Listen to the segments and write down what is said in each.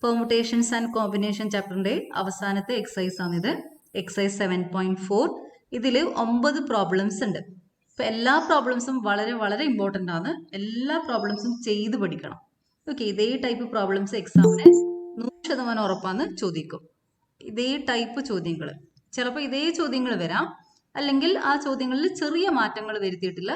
പെർമുട്ടേഷൻസ് and combination ചാപ്റ്ററിന്റെ അവസാനത്തെ exercise ആണിത്. Exercise 7.4. ഇതിൽ 9 പ്രോബ്ലംസ് ഉണ്ട്. ഇപ്പൊ എല്ലാ പ്രോബ്ലംസും വളരെ വളരെ ഇമ്പോർട്ടൻ്റ് ആണ്. എല്ലാ പ്രോബ്ലംസും ചെയ്ത് പഠിക്കണം. ഓക്കെ, ഇതേ ടൈപ്പ് പ്രോബ്ലംസ് എക്സാമിന് 100% ഉറപ്പാന്ന് ചോദിക്കും. ഇതേ ടൈപ്പ് ചോദ്യങ്ങൾ, ചിലപ്പോൾ ഇതേ ചോദ്യങ്ങൾ വരാം, അല്ലെങ്കിൽ ആ ചോദ്യങ്ങളിൽ ചെറിയ മാറ്റങ്ങൾ വരുത്തിയിട്ടുള്ള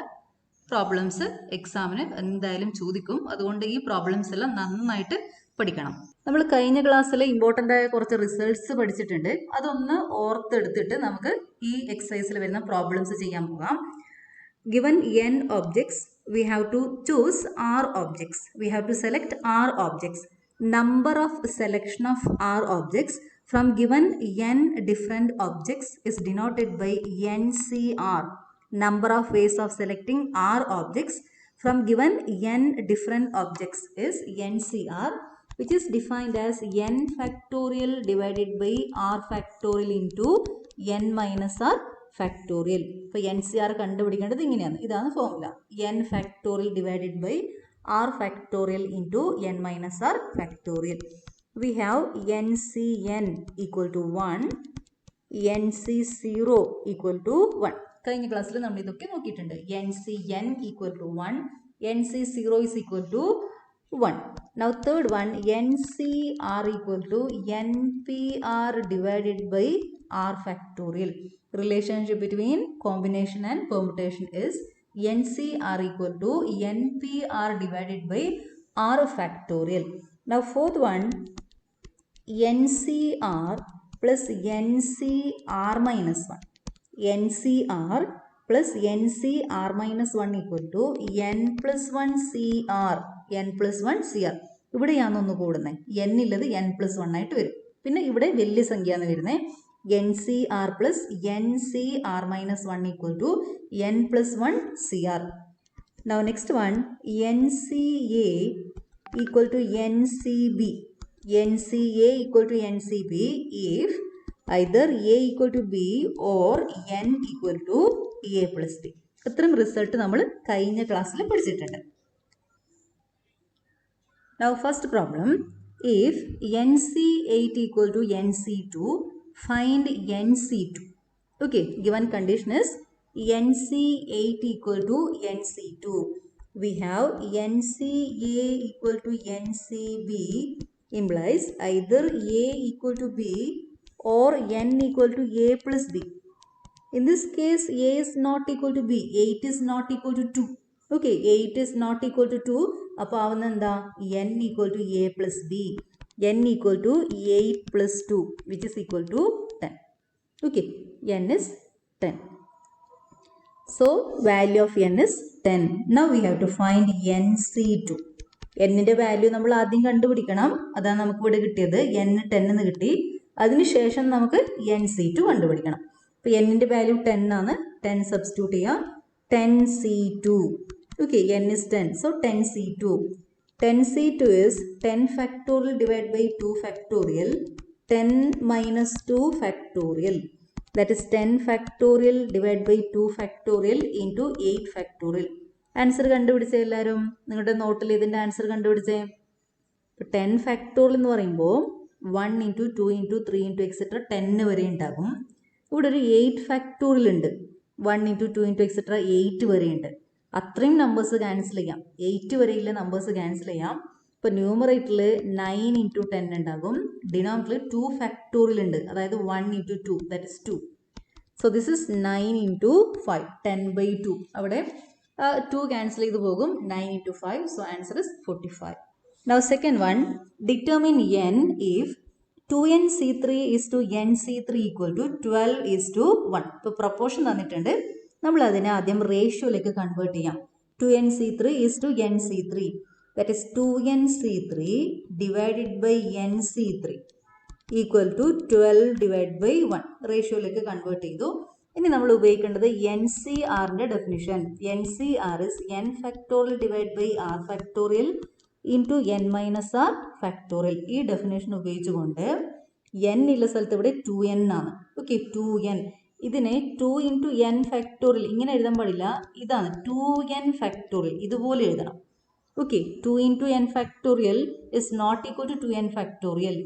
പ്രോബ്ലംസ് എക്സാമിന് എന്തായാലും ചോദിക്കും. അതുകൊണ്ട് ഈ പ്രോബ്ലംസ് എല്ലാം നന്നായിട്ട് പഠിക്കണം. നമ്മൾ കഴിഞ്ഞ ക്ലാസ്സിൽ ഇമ്പോർട്ടൻ്റ് ആയ കുറച്ച് റിസൾട്ട്സ് പഠിച്ചിട്ടുണ്ട്. അതൊന്ന് ഓർത്തെടുത്തിട്ട് നമുക്ക് ഈ എക്സസൈസിൽ വരുന്ന പ്രോബ്ലംസ് ചെയ്യാൻ പോകാം. Given n objects, we have to choose r objects. We have to select r objects. Number of selection of r objects from given n different objects is denoted by NCR. Number of ways of selecting r objects from given n different objects is NCR, which is defined as n factorial divided by r factorial into n minus r factorial. ഇപ്പോൾ NCR കണ്ടുപിടിക്കേണ്ടത് ഇങ്ങനെയാണ്. ഇതാണ് formula. n factorial divided by r factorial into n minus r factorial. We have NCn equal to 1, NC0 equal to 1. കഴിഞ്ഞ ക്ലാസ്സിൽ നമ്മൾ ഇതൊക്കെ നോക്കിയിട്ടുണ്ട്. NCn equal to 1, NC0 is equal to 1. Now third one, NCR equal to NPR divided by r factorial. Relationship between combination and permutation is NCR equal to NPR divided by r factorial. Now fourth one, NCR plus NCR minus 1. NCR plus NCR minus 1 equal to n plus 1 CR. n plus 1 CR. ഇവിടെയാണ് ഒന്ന് കൂടുന്നത്. n ഉള്ളത് n plus 1 ആയിട്ട് വരും. പിന്നെ ഇവിടെ വലിയ സംഖ്യയാണ് വരുന്നത്. NCR plus NCR minus 1 equal to n plus 1 CR. Now next one, NCA equal to NCB. NCA equal to NCB if either A equal to B or n equal to A plus B. ഇത്രയും result നമ്മൾ കഴിഞ്ഞ ക്ലാസ്സിൽ പഠിച്ചിട്ടുണ്ട്. Now first problem, if NC8 equal to NC2, find NC2. Okay, given condition is NC8 equal to NC2. We have NCA equal to NCB implies either A equal to B or n equal to A plus B. In this case, A is not equal to B. 8 is not equal to 2. Okay, 8 is not equal to 2. അപ്പോൾ ആവുന്ന എന്താ? n equal to A plus B. n equal to 8 plus 2, which is equal to 10. Okay, n is 10. So, value of n is 10. Now we have to find NC2. n-ന്റെ value നമ്മൾ ആദ്യം കണ്ടുപിടിക്കണം. അതാണ് നമുക്ക് ഇവിടെ കിട്ടിയത്. n 10 എന്ന് കിട്ടി. അതിനുശേഷം നമുക്ക് NC2 കണ്ടുപിടിക്കണം. അപ്പോൾ n-ന്റെ വാല്യൂ 10 ആണ്. 10 സബ്സ്റ്റിറ്റ്യൂട്ട് ചെയ്യാം. 10C2. Okay, n is 10. So 10C2. 10C2 is 10 factorial divided by 2 factorial. 10 minus 2 factorial. That is 10 factorial divided by 2 factorial into 8 factorial. Answer കണ്ടുപിടിച്ചേ എല്ലാവരും? നിങ്ങളുടെ നോട്ടിൽ ഇതിൻ്റെ ആൻസർ കണ്ടുപിടിച്ചേ. ഇപ്പോൾ 10 ഫാക്ടോറിയൽ എന്ന് പറയുമ്പോൾ 1 ഇൻറ്റു 2 ഇൻറ്റു 3 ഇൻറ്റു എക്സെട്ര 10 വരെ ഉണ്ടാകും. ഇവിടെ ഒരു 8 ഫാക്ടോറിയൽ ഉണ്ട്. 1 ഇൻറ്റു 2 ഇൻറ്റു എക്സെട്ര 8 വരെ ഉണ്ട്. അത്രയും നമ്പേഴ്സ് ക്യാൻസൽ ചെയ്യാം. 8 വരെയുള്ള നമ്പേഴ്സ് ക്യാൻസൽ ചെയ്യാം. ഇപ്പോൾ ന്യൂമറേറ്ററിൽ 9 ഇൻറ്റു 10 ഉണ്ടാകും. ഡിനോമിനേറ്ററിൽ 2 ഫാക്ടോറിയൽ ഉണ്ട്. അതായത് 1 into 2, that is 2. So this is 9 into 5, 10/2. അവിടെ 2 ക്യാൻസൽ ചെയ്ത് പോകും. 9 into 5, so answer is 45. Now second one, determine n if 2nC3 is to nC3 equal to 12 is to 1. ഇപ്പോൾ പ്രൊപ്പോർഷൻ തന്നിട്ടുണ്ട്. നമ്മൾ അതിനെ ആദ്യം റേഷ്യോയിലേക്ക് കൺവേർട്ട് ചെയ്യാം. 2nC3 is to nC3. That is 2nC3 divided by nC3 equal to 12 divided by 1. റേഷ്യോയിലേക്ക് convert ചെയ്തു. ഇനി നമ്മൾ ഉപയോഗിക്കേണ്ടത് NCRന്റെ definition. NCR is n factorial divided by r factorial into n minus r factorial. ഈ ഡെഫിനേഷൻ ഉപയോഗിച്ചുകൊണ്ട് n ഉള്ള സ്ഥലത്ത് ഇവിടെ 2n ആണ്. Okay, 2n. ഇതിനെ 2 ഇൻറ്റു n ഫാക്ടോറിയൽ ഇങ്ങനെ എഴുതാൻ പാടില്ല. ഇതാണ് 2n ഫാക്ടോറിയൽ. ഇതുപോലെ എഴുതണം. Okay, 2 into n factorial is not equal to 2n factorial.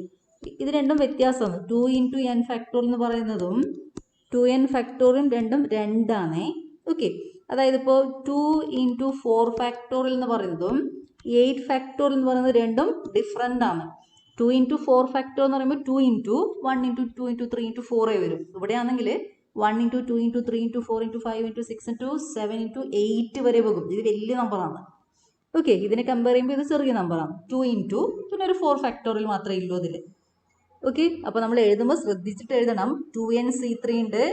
ഇത് രണ്ടും വ്യത്യാസമാണ്. 2 ഇൻറ്റു എൻ ഫാക്ടോറിയൽ എന്ന് പറയുന്നതും 2n ഫാക്ടോറിയൽ രണ്ടും രണ്ടാണ്. ഓക്കെ, അതായത് ഇപ്പോൾ 2 ഇൻറ്റു 4 ഫാക്ടോറിയൽ എന്ന് പറയുന്നതും 8 ഫാക്ടോറിയൽ എന്ന് പറയുന്നത് രണ്ടും ഡിഫറെൻ്റ് ആണ്. 2 ഇൻറ്റു 4 ഫാക്ടോറിയൽ എന്ന് പറയുമ്പോൾ 2 ഇൻറ്റു 1 ഇൻറ്റു 2 ഇൻറ്റു 3 ഇൻറ്റു 4 വരും. ഇവിടെയാണെങ്കിൽ 1 into 2 into 3 into 4 into 5 into 6 into 7 into 8 വരെ പോകും. ഇത് വലിയ നമ്പറാണ്. ഓക്കെ, ഇതിനെ കമ്പയർ ചെയ്യുമ്പോൾ ഇത് ചെറിയ നമ്പറാണ്. 2 ഇൻറ്റു പിന്നെ ഒരു 4 ഫാക്ടോറിയൽ മാത്രമേ ഉള്ളൂ അതിൽ. ഓക്കെ, അപ്പോൾ നമ്മൾ എഴുതുമ്പോൾ ശ്രദ്ധിച്ചിട്ട് എഴുതണം. 2nc3 ഉണ്ട്.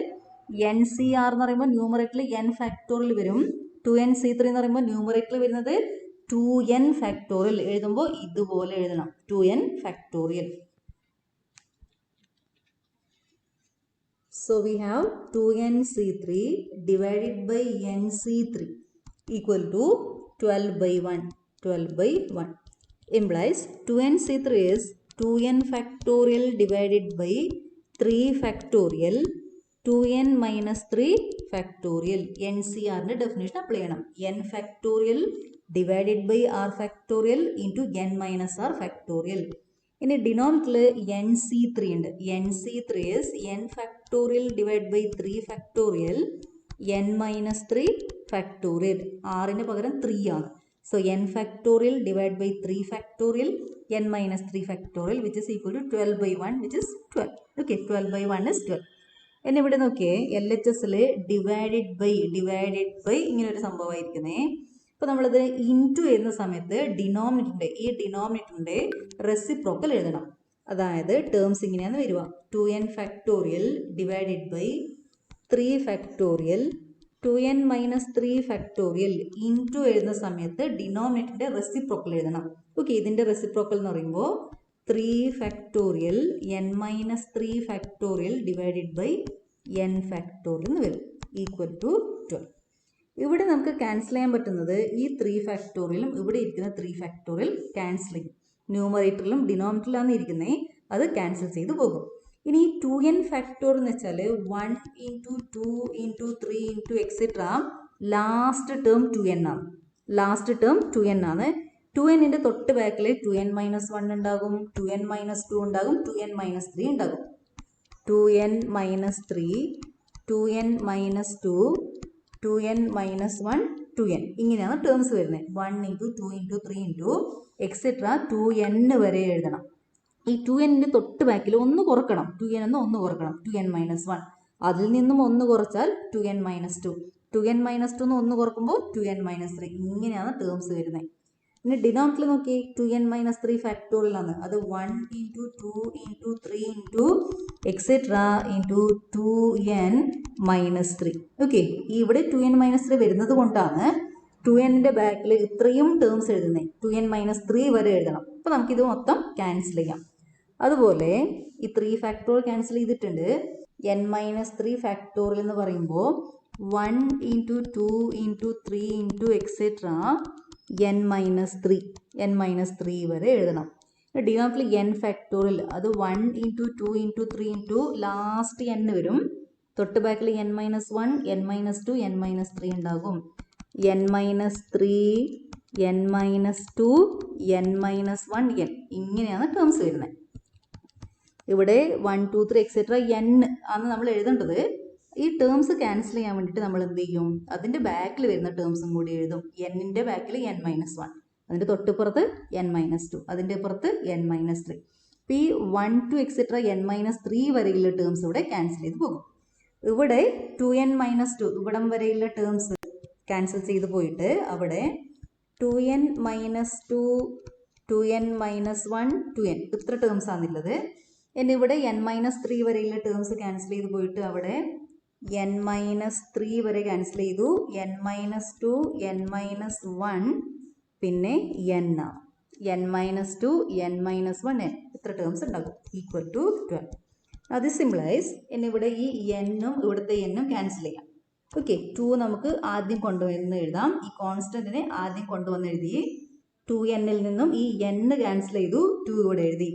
NCR എന്ന് പറയുമ്പോൾ ന്യൂമറേറ്ററിൽ n ഫാക്ടോറിയൽ വരും. 2nc3 എന്ന് പറയുമ്പോൾ ന്യൂമറേറ്ററിൽ വരുന്നത് 2n ഫാക്ടോറിയൽ. എഴുതുമ്പോൾ ഇതുപോലെ എഴുതണം, 2n factorial. So we have 2nc3 divided by nc3 equal to 12 by 1. 12 by 1 implies 2nc3 is 2n factorial divided by 3 factorial 2n minus 3 factorial. NCR ന്റെ definition apply ചെയ്യണം. n factorial divided by r factorial into n minus r factorial. ഇനി ഡിനോമിനേറ്ററിൽ nc3 ഉണ്ട്. nc3 is n factorial divided by 3 factorial n minus 3 factorial. rന് പകരം 3 ആണ്. So n factorial divided by 3 factorial n minus 3 factorial which is equal to 12 by 1 which is 12. Okay, 12 by 1 is 12. ഇനി ഇവിടെ നോക്കിയേ, LHSൽ divided by ഇങ്ങനെ ഒരു സംഭവമായിരിക്കുന്നേ. അപ്പോൾ നമ്മളിത് into എഴുതുന്ന സമയത്ത് ഈ ഡിനോമിനേറ്ററിൻ്റെ റെസിപ്രോക്കൽ എഴുതണം. അതായത് ടേംസ് ഇങ്ങനെയാണ് വരിക. 2n factorial divided by 3 factorial 2n minus 3 factorial into എഴുതുന്ന സമയത്ത് ഡിനോമിനേറ്ററിൻ്റെ റെസിപ്രോക്കൽ എഴുതണം. ഓക്കെ, ഇതിൻ്റെ റെസിപ്രോക്കൽ എന്ന് പറയുമ്പോൾ 3 factorial n minus 3 factorial divided by n factorial എന്ന് വരും, ഈക്വൽ ടു 12. ഇവിടെ നമുക്ക് ക്യാൻസൽ ചെയ്യാൻ പറ്റുന്നത് ഈ 3 ഫാക്ടോറിയലും ഇവിടെ ഇരിക്കുന്ന 3 ഫാക്ടോറിയൽ ക്യാൻസൽ ചെയ്യും. ന്യൂമറേറ്ററിലും ഡിനോമിനേറ്ററിലാണ് ഇരിക്കുന്നത്, അത് ക്യാൻസൽ ചെയ്ത് പോകും. ഇനി 2n ഫാക്ടോറിയൽ എന്ന് വെച്ചാൽ 1 into 2 into 3 into etcetera last term 2n ആണ്. ലാസ്റ്റ് ടേം 2n ആണ്. 2nൻ്റെ തൊട്ട് ബാക്കിൽ 2n മൈനസ് 1 ഉണ്ടാകും, 2n മൈനസ് 2 ഉണ്ടാകും, 2n മൈനസ് 3 ഉണ്ടാകും. 2n minus 3, 2n minus 2, 2n minus 1, 2n ഇങ്ങനെയാണ് ടേംസ് വരുന്നത്. 1 into 2 into 3 into etcetera 2n വരെ എഴുതണം. ഈ 2nൻ്റെ തൊട്ട് ബാക്കിൽ ഒന്ന് കുറക്കണം, 2n എന്ന് ഒന്ന് കുറക്കണം, 2n മൈനസ് 1. അതിൽ നിന്നും ഒന്ന് കുറച്ചാൽ 2n മൈനസ് 2, 2n മൈനസ് 2 ഒന്ന് കുറക്കുമ്പോൾ 2n മൈനസ് 3. ഇങ്ങനെയാണ് ടേംസ് വരുന്നത്. ഇനി ഡിനോമിനേറ്ററിൽ നോക്കി 2n മൈനസ് 3 ഫാക്ടോറിയൽ ആണ്. അത് 1 into 2 into 3 into etcetera into 2n minus 3. Okay, ഇവിടെ 2n മൈനസ് 3 വരുന്നത് കൊണ്ടാണ് 2nൻ്റെ ബാക്കിൽ ഇത്രയും ടേംസ് എഴുതുന്നത്. 2n മൈനസ് 3 വരെ എഴുതണം. അപ്പോൾ നമുക്കിത് മൊത്തം ക്യാൻസൽ ചെയ്യാം. അതുപോലെ ഈ 3 ഫാക്ടോറിയൽ ക്യാൻസൽ ചെയ്തിട്ടുണ്ട്. n മൈനസ് 3 ഫാക്ടോറിയൽ എന്ന് പറയുമ്പോൾ 1 into 2 into 3 into etcetera n minus 3 വരെ എഴുതണം. ഡിനോമിനേറ്ററിൽ n ഫാക്ടോറിയൽ അത് 1 into 2 into 3 into last n വരും. തൊട്ട് ബാക്കിൽ n minus 1, n minus 2, n minus 3 ഉണ്ടാകും. n minus 3, n minus 2, n minus 1, n ഇങ്ങനെയാണ് ടേംസ് വരുന്നത്. ഇവിടെ 1, 2, 3 എക്സെട്ര n ആണ് നമ്മൾ എഴുതേണ്ടത്. ഈ ടേംസ് ക്യാൻസൽ ചെയ്യാൻ വേണ്ടിയിട്ട് നമ്മൾ എന്ത് ചെയ്യും, അതിൻ്റെ ബാക്കിൽ വരുന്ന ടേംസും കൂടി എഴുതും. എന്നിൻ്റെ ബാക്കിൽ n മൈനസ് 1, അതിൻ്റെ തൊട്ടിപ്പുറത്ത് n മൈനസ് 2, അതിൻ്റെ പുറത്ത് n മൈനസ് 3. അപ്പോൾ ഈ 1 ടു എക്സെട്ര n മൈനസ് 3 വരെയുള്ള ടേംസ് ഇവിടെ ക്യാൻസൽ ചെയ്ത് പോകും. ഇവിടെ 2n മൈനസ് 2 ഇവിടം വരെയുള്ള ടേംസ് ക്യാൻസൽ ചെയ്ത് പോയിട്ട് അവിടെ 2n minus 2, 2n minus 1, 2n ഇത്ര ടേംസ് ആണുള്ളത്. എന്നിവിടെ n മൈനസ് 3 വരെയുള്ള ടേംസ് ക്യാൻസൽ ചെയ്ത് പോയിട്ട് അവിടെ n മൈനസ് 3 വരെ ക്യാൻസൽ ചെയ്തു. n മൈനസ് 2, n മൈനസ് 1, പിന്നെ n ആണ്. n minus 2, n minus 1, n ഇത്ര ടേംസ് ഉണ്ടാകും, ഈക്വൽ ടു 12. അത് സിംപ്ലൈസ്. എന്നിവിടെ ഈ എന്നും ഇവിടുത്തെ എന്നും ക്യാൻസൽ ചെയ്യാം. ഓക്കെ, 2 നമുക്ക് ആദ്യം കൊണ്ടുവന്ന് എഴുതാം. ഈ കോൺസ്റ്റൻറ്റിനെ ആദ്യം കൊണ്ടുവന്ന് എഴുതി 2nൽ നിന്നും ഈ n ക്യാൻസൽ ചെയ്തു, 2 ഇവിടെ എഴുതി.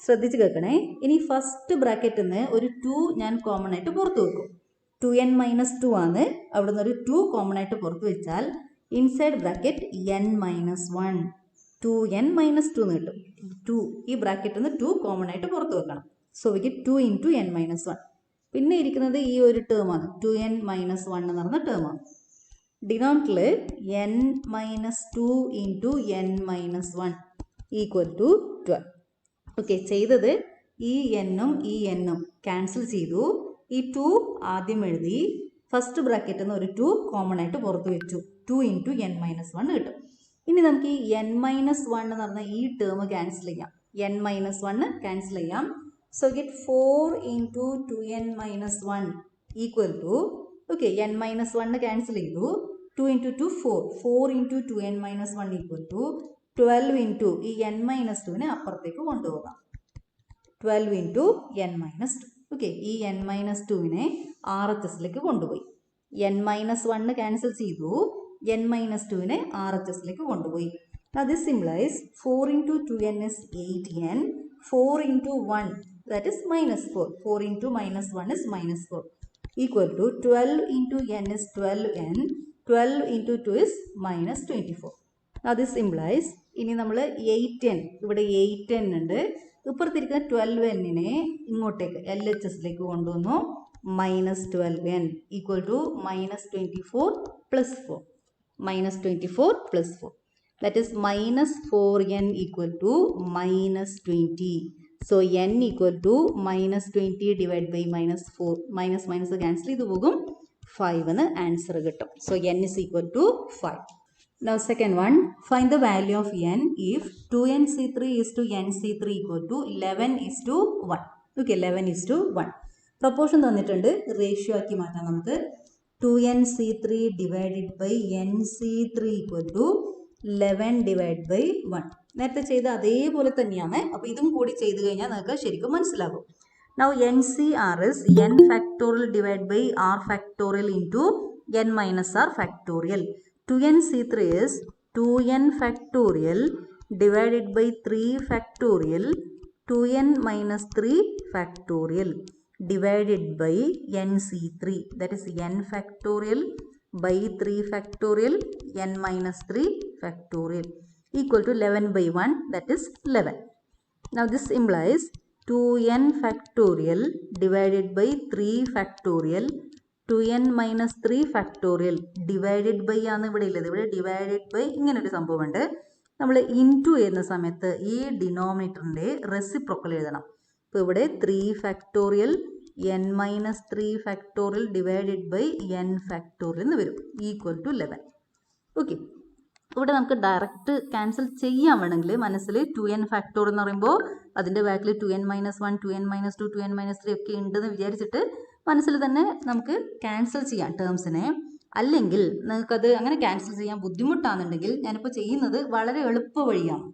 ശ്രദ്ധിച്ച് കേൾക്കണേ. ഇനി ഫസ്റ്റ് ബ്രാക്കറ്റിൽ നിന്ന് ഒരു 2 ഞാൻ കോമൺ ആയിട്ട് പുറത്ത് വെക്കും. 2n മൈനസ് 2 ആണ്. അവിടെ നിന്ന് ഒരു 2 കോമൺ ആയിട്ട് പുറത്ത് വെച്ചാൽ inside bracket n minus 1 2n minus 2 എന്ന് കിട്ടും. 2 ഈ ബ്രാക്കറ്റിൽ നിന്ന് 2 കോമൺ ആയിട്ട് പുറത്ത് വെക്കണം. So we get 2 into n minus 1. പിന്നെ ഇരിക്കുന്നത് ഈ ഒരു ടേമാണ് 2n മൈനസ് 1 എന്ന് പറഞ്ഞ ടേമാണ്. ഡിനോമിനേറ്ററിൽ n minus 2 into n minus 1 equal to 12. Okay, ചെയ്തത് ഈ എന്നും ഈ എന്നും ക്യാൻസൽ ചെയ്തു. ഈ 2 ആദ്യം എഴുതി, ഫസ്റ്റ് ബ്രാക്കറ്റിൽ നിന്ന് ഒരു 2 കോമൺ ആയിട്ട് പുറത്ത് വെച്ചു. 2 ഇൻറ്റു n മൈനസ് 1 കിട്ടും. ഇനി നമുക്ക് ഈ n മൈനസ് 1 എന്ന് പറഞ്ഞാൽ ഈ ടേം ക്യാൻസൽ ചെയ്യാം. n മൈനസ് 1 ക്യാൻസൽ ചെയ്യാം. So get 4 into 2n minus 1 equal to, okay, n minus 1 cancel ചെയ്തു. 2 into 2 4. 4 into 2n minus 1 equal to 12 into ഈ n മൈനസ് 2നെ അപ്പുറത്തേക്ക് കൊണ്ടുപോകാം. 12 ഇൻറ്റു n മൈനസ് 2. ഓക്കെ, ഈ n മൈനസ് 2നെ RHSലേക്ക് കൊണ്ടുപോയി. n മൈനസ് 1 ക്യാൻസൽ ചെയ്തു. n മൈനസ് 2നെ RHSലേക്ക് കൊണ്ടുപോയി. This സിംപ്ലൈസ് 4 into 2n is 8n. 4 into 1 that is minus 4. 4 into minus 1 is minus 4. Equal to 12 into n is 12n. 12 into 2 is minus 24. Now this implies, ഇനി നമ്മൾ 8n, ഇവിടെ 8n ഉണ്ട്. ഇപ്പുറത്തിരിക്കുന്ന 12n-നെ ഇങ്ങോട്ടേക്ക് LHSലേക്ക് കൊണ്ടുവന്നു. Minus 12n equal to minus 24 plus 4. Minus 24 plus 4. That is minus 4n equal to minus 20. So n equal to minus 20 divided by minus 4. Minus minus cancel ചെയ്തു പോകും. 5 എന്ന് ആൻസർ കിട്ടും. So n is equal to 5. Now second one, find the value of n if 2nc3 is to nc3 equal to 11 is to 1. Okay, 11 is to 1. Proportion തന്നിട്ടുണ്ട്, ratio ആക്കി മാറ്റാം നമുക്ക്. 2nc3 divided by nc3 equal to 11 divided by 1. നേരത്തെ ചെയ്ത അതേപോലെ തന്നെയാണ്. അപ്പോൾ ഇതും കൂടി ചെയ്ത് കഴിഞ്ഞാൽ നിങ്ങൾക്ക് ശരിക്കും മനസ്സിലാകും. Now NCR is n factorial divided by r factorial into n minus r factorial. 2nc3 is 2n factorial divided by 3 factorial 2n minus 3 factorial divided by nc3. That is n factorial by 3 factorial n minus 3 factorial equal to 11 by 1, that is 11. Now this implies 2n factorial divided by 3 factorial 2n minus 3 factorial divided by ആണ് ഇവിടെ ഉള്ളത്. ഇവിടെ divided by ഇങ്ങനൊരു സംഭവമുണ്ട്. നമ്മൾ into ചെയ്യുന്ന സമയത്ത് ഈ ഡിനോമിനേറ്ററിൻ്റെ റെസിപ്രോക്കൽ എഴുതണം. അപ്പോൾ ഇവിടെ 3 factorial n minus 3 factorial divided by n factorial എന്ന് വരും. Equal to 11. ഓക്കെ, ഇവിടെ നമുക്ക് ഡയറക്റ്റ് ക്യാൻസൽ ചെയ്യാൻ വേണമെങ്കിൽ മനസ്സിൽ 2n ഫാക്ടോറിയൽ എന്ന് പറയുമ്പോൾ അതിൻ്റെ ബാക്കിൽ 2n minus 1 2n minus 2 2n minus 3 ഒക്കെ ഉണ്ടെന്ന് വിചാരിച്ചിട്ട് മനസ്സിൽ തന്നെ നമുക്ക് ക്യാൻസൽ ചെയ്യാം ടേംസിനെ. അല്ലെങ്കിൽ നിങ്ങൾക്കത് അങ്ങനെ ക്യാൻസൽ ചെയ്യാൻ ബുദ്ധിമുട്ടാണെന്നുണ്ടെങ്കിൽ ഞാനിപ്പോൾ ചെയ്യുന്നത് വളരെ എളുപ്പ വഴിയാണ്.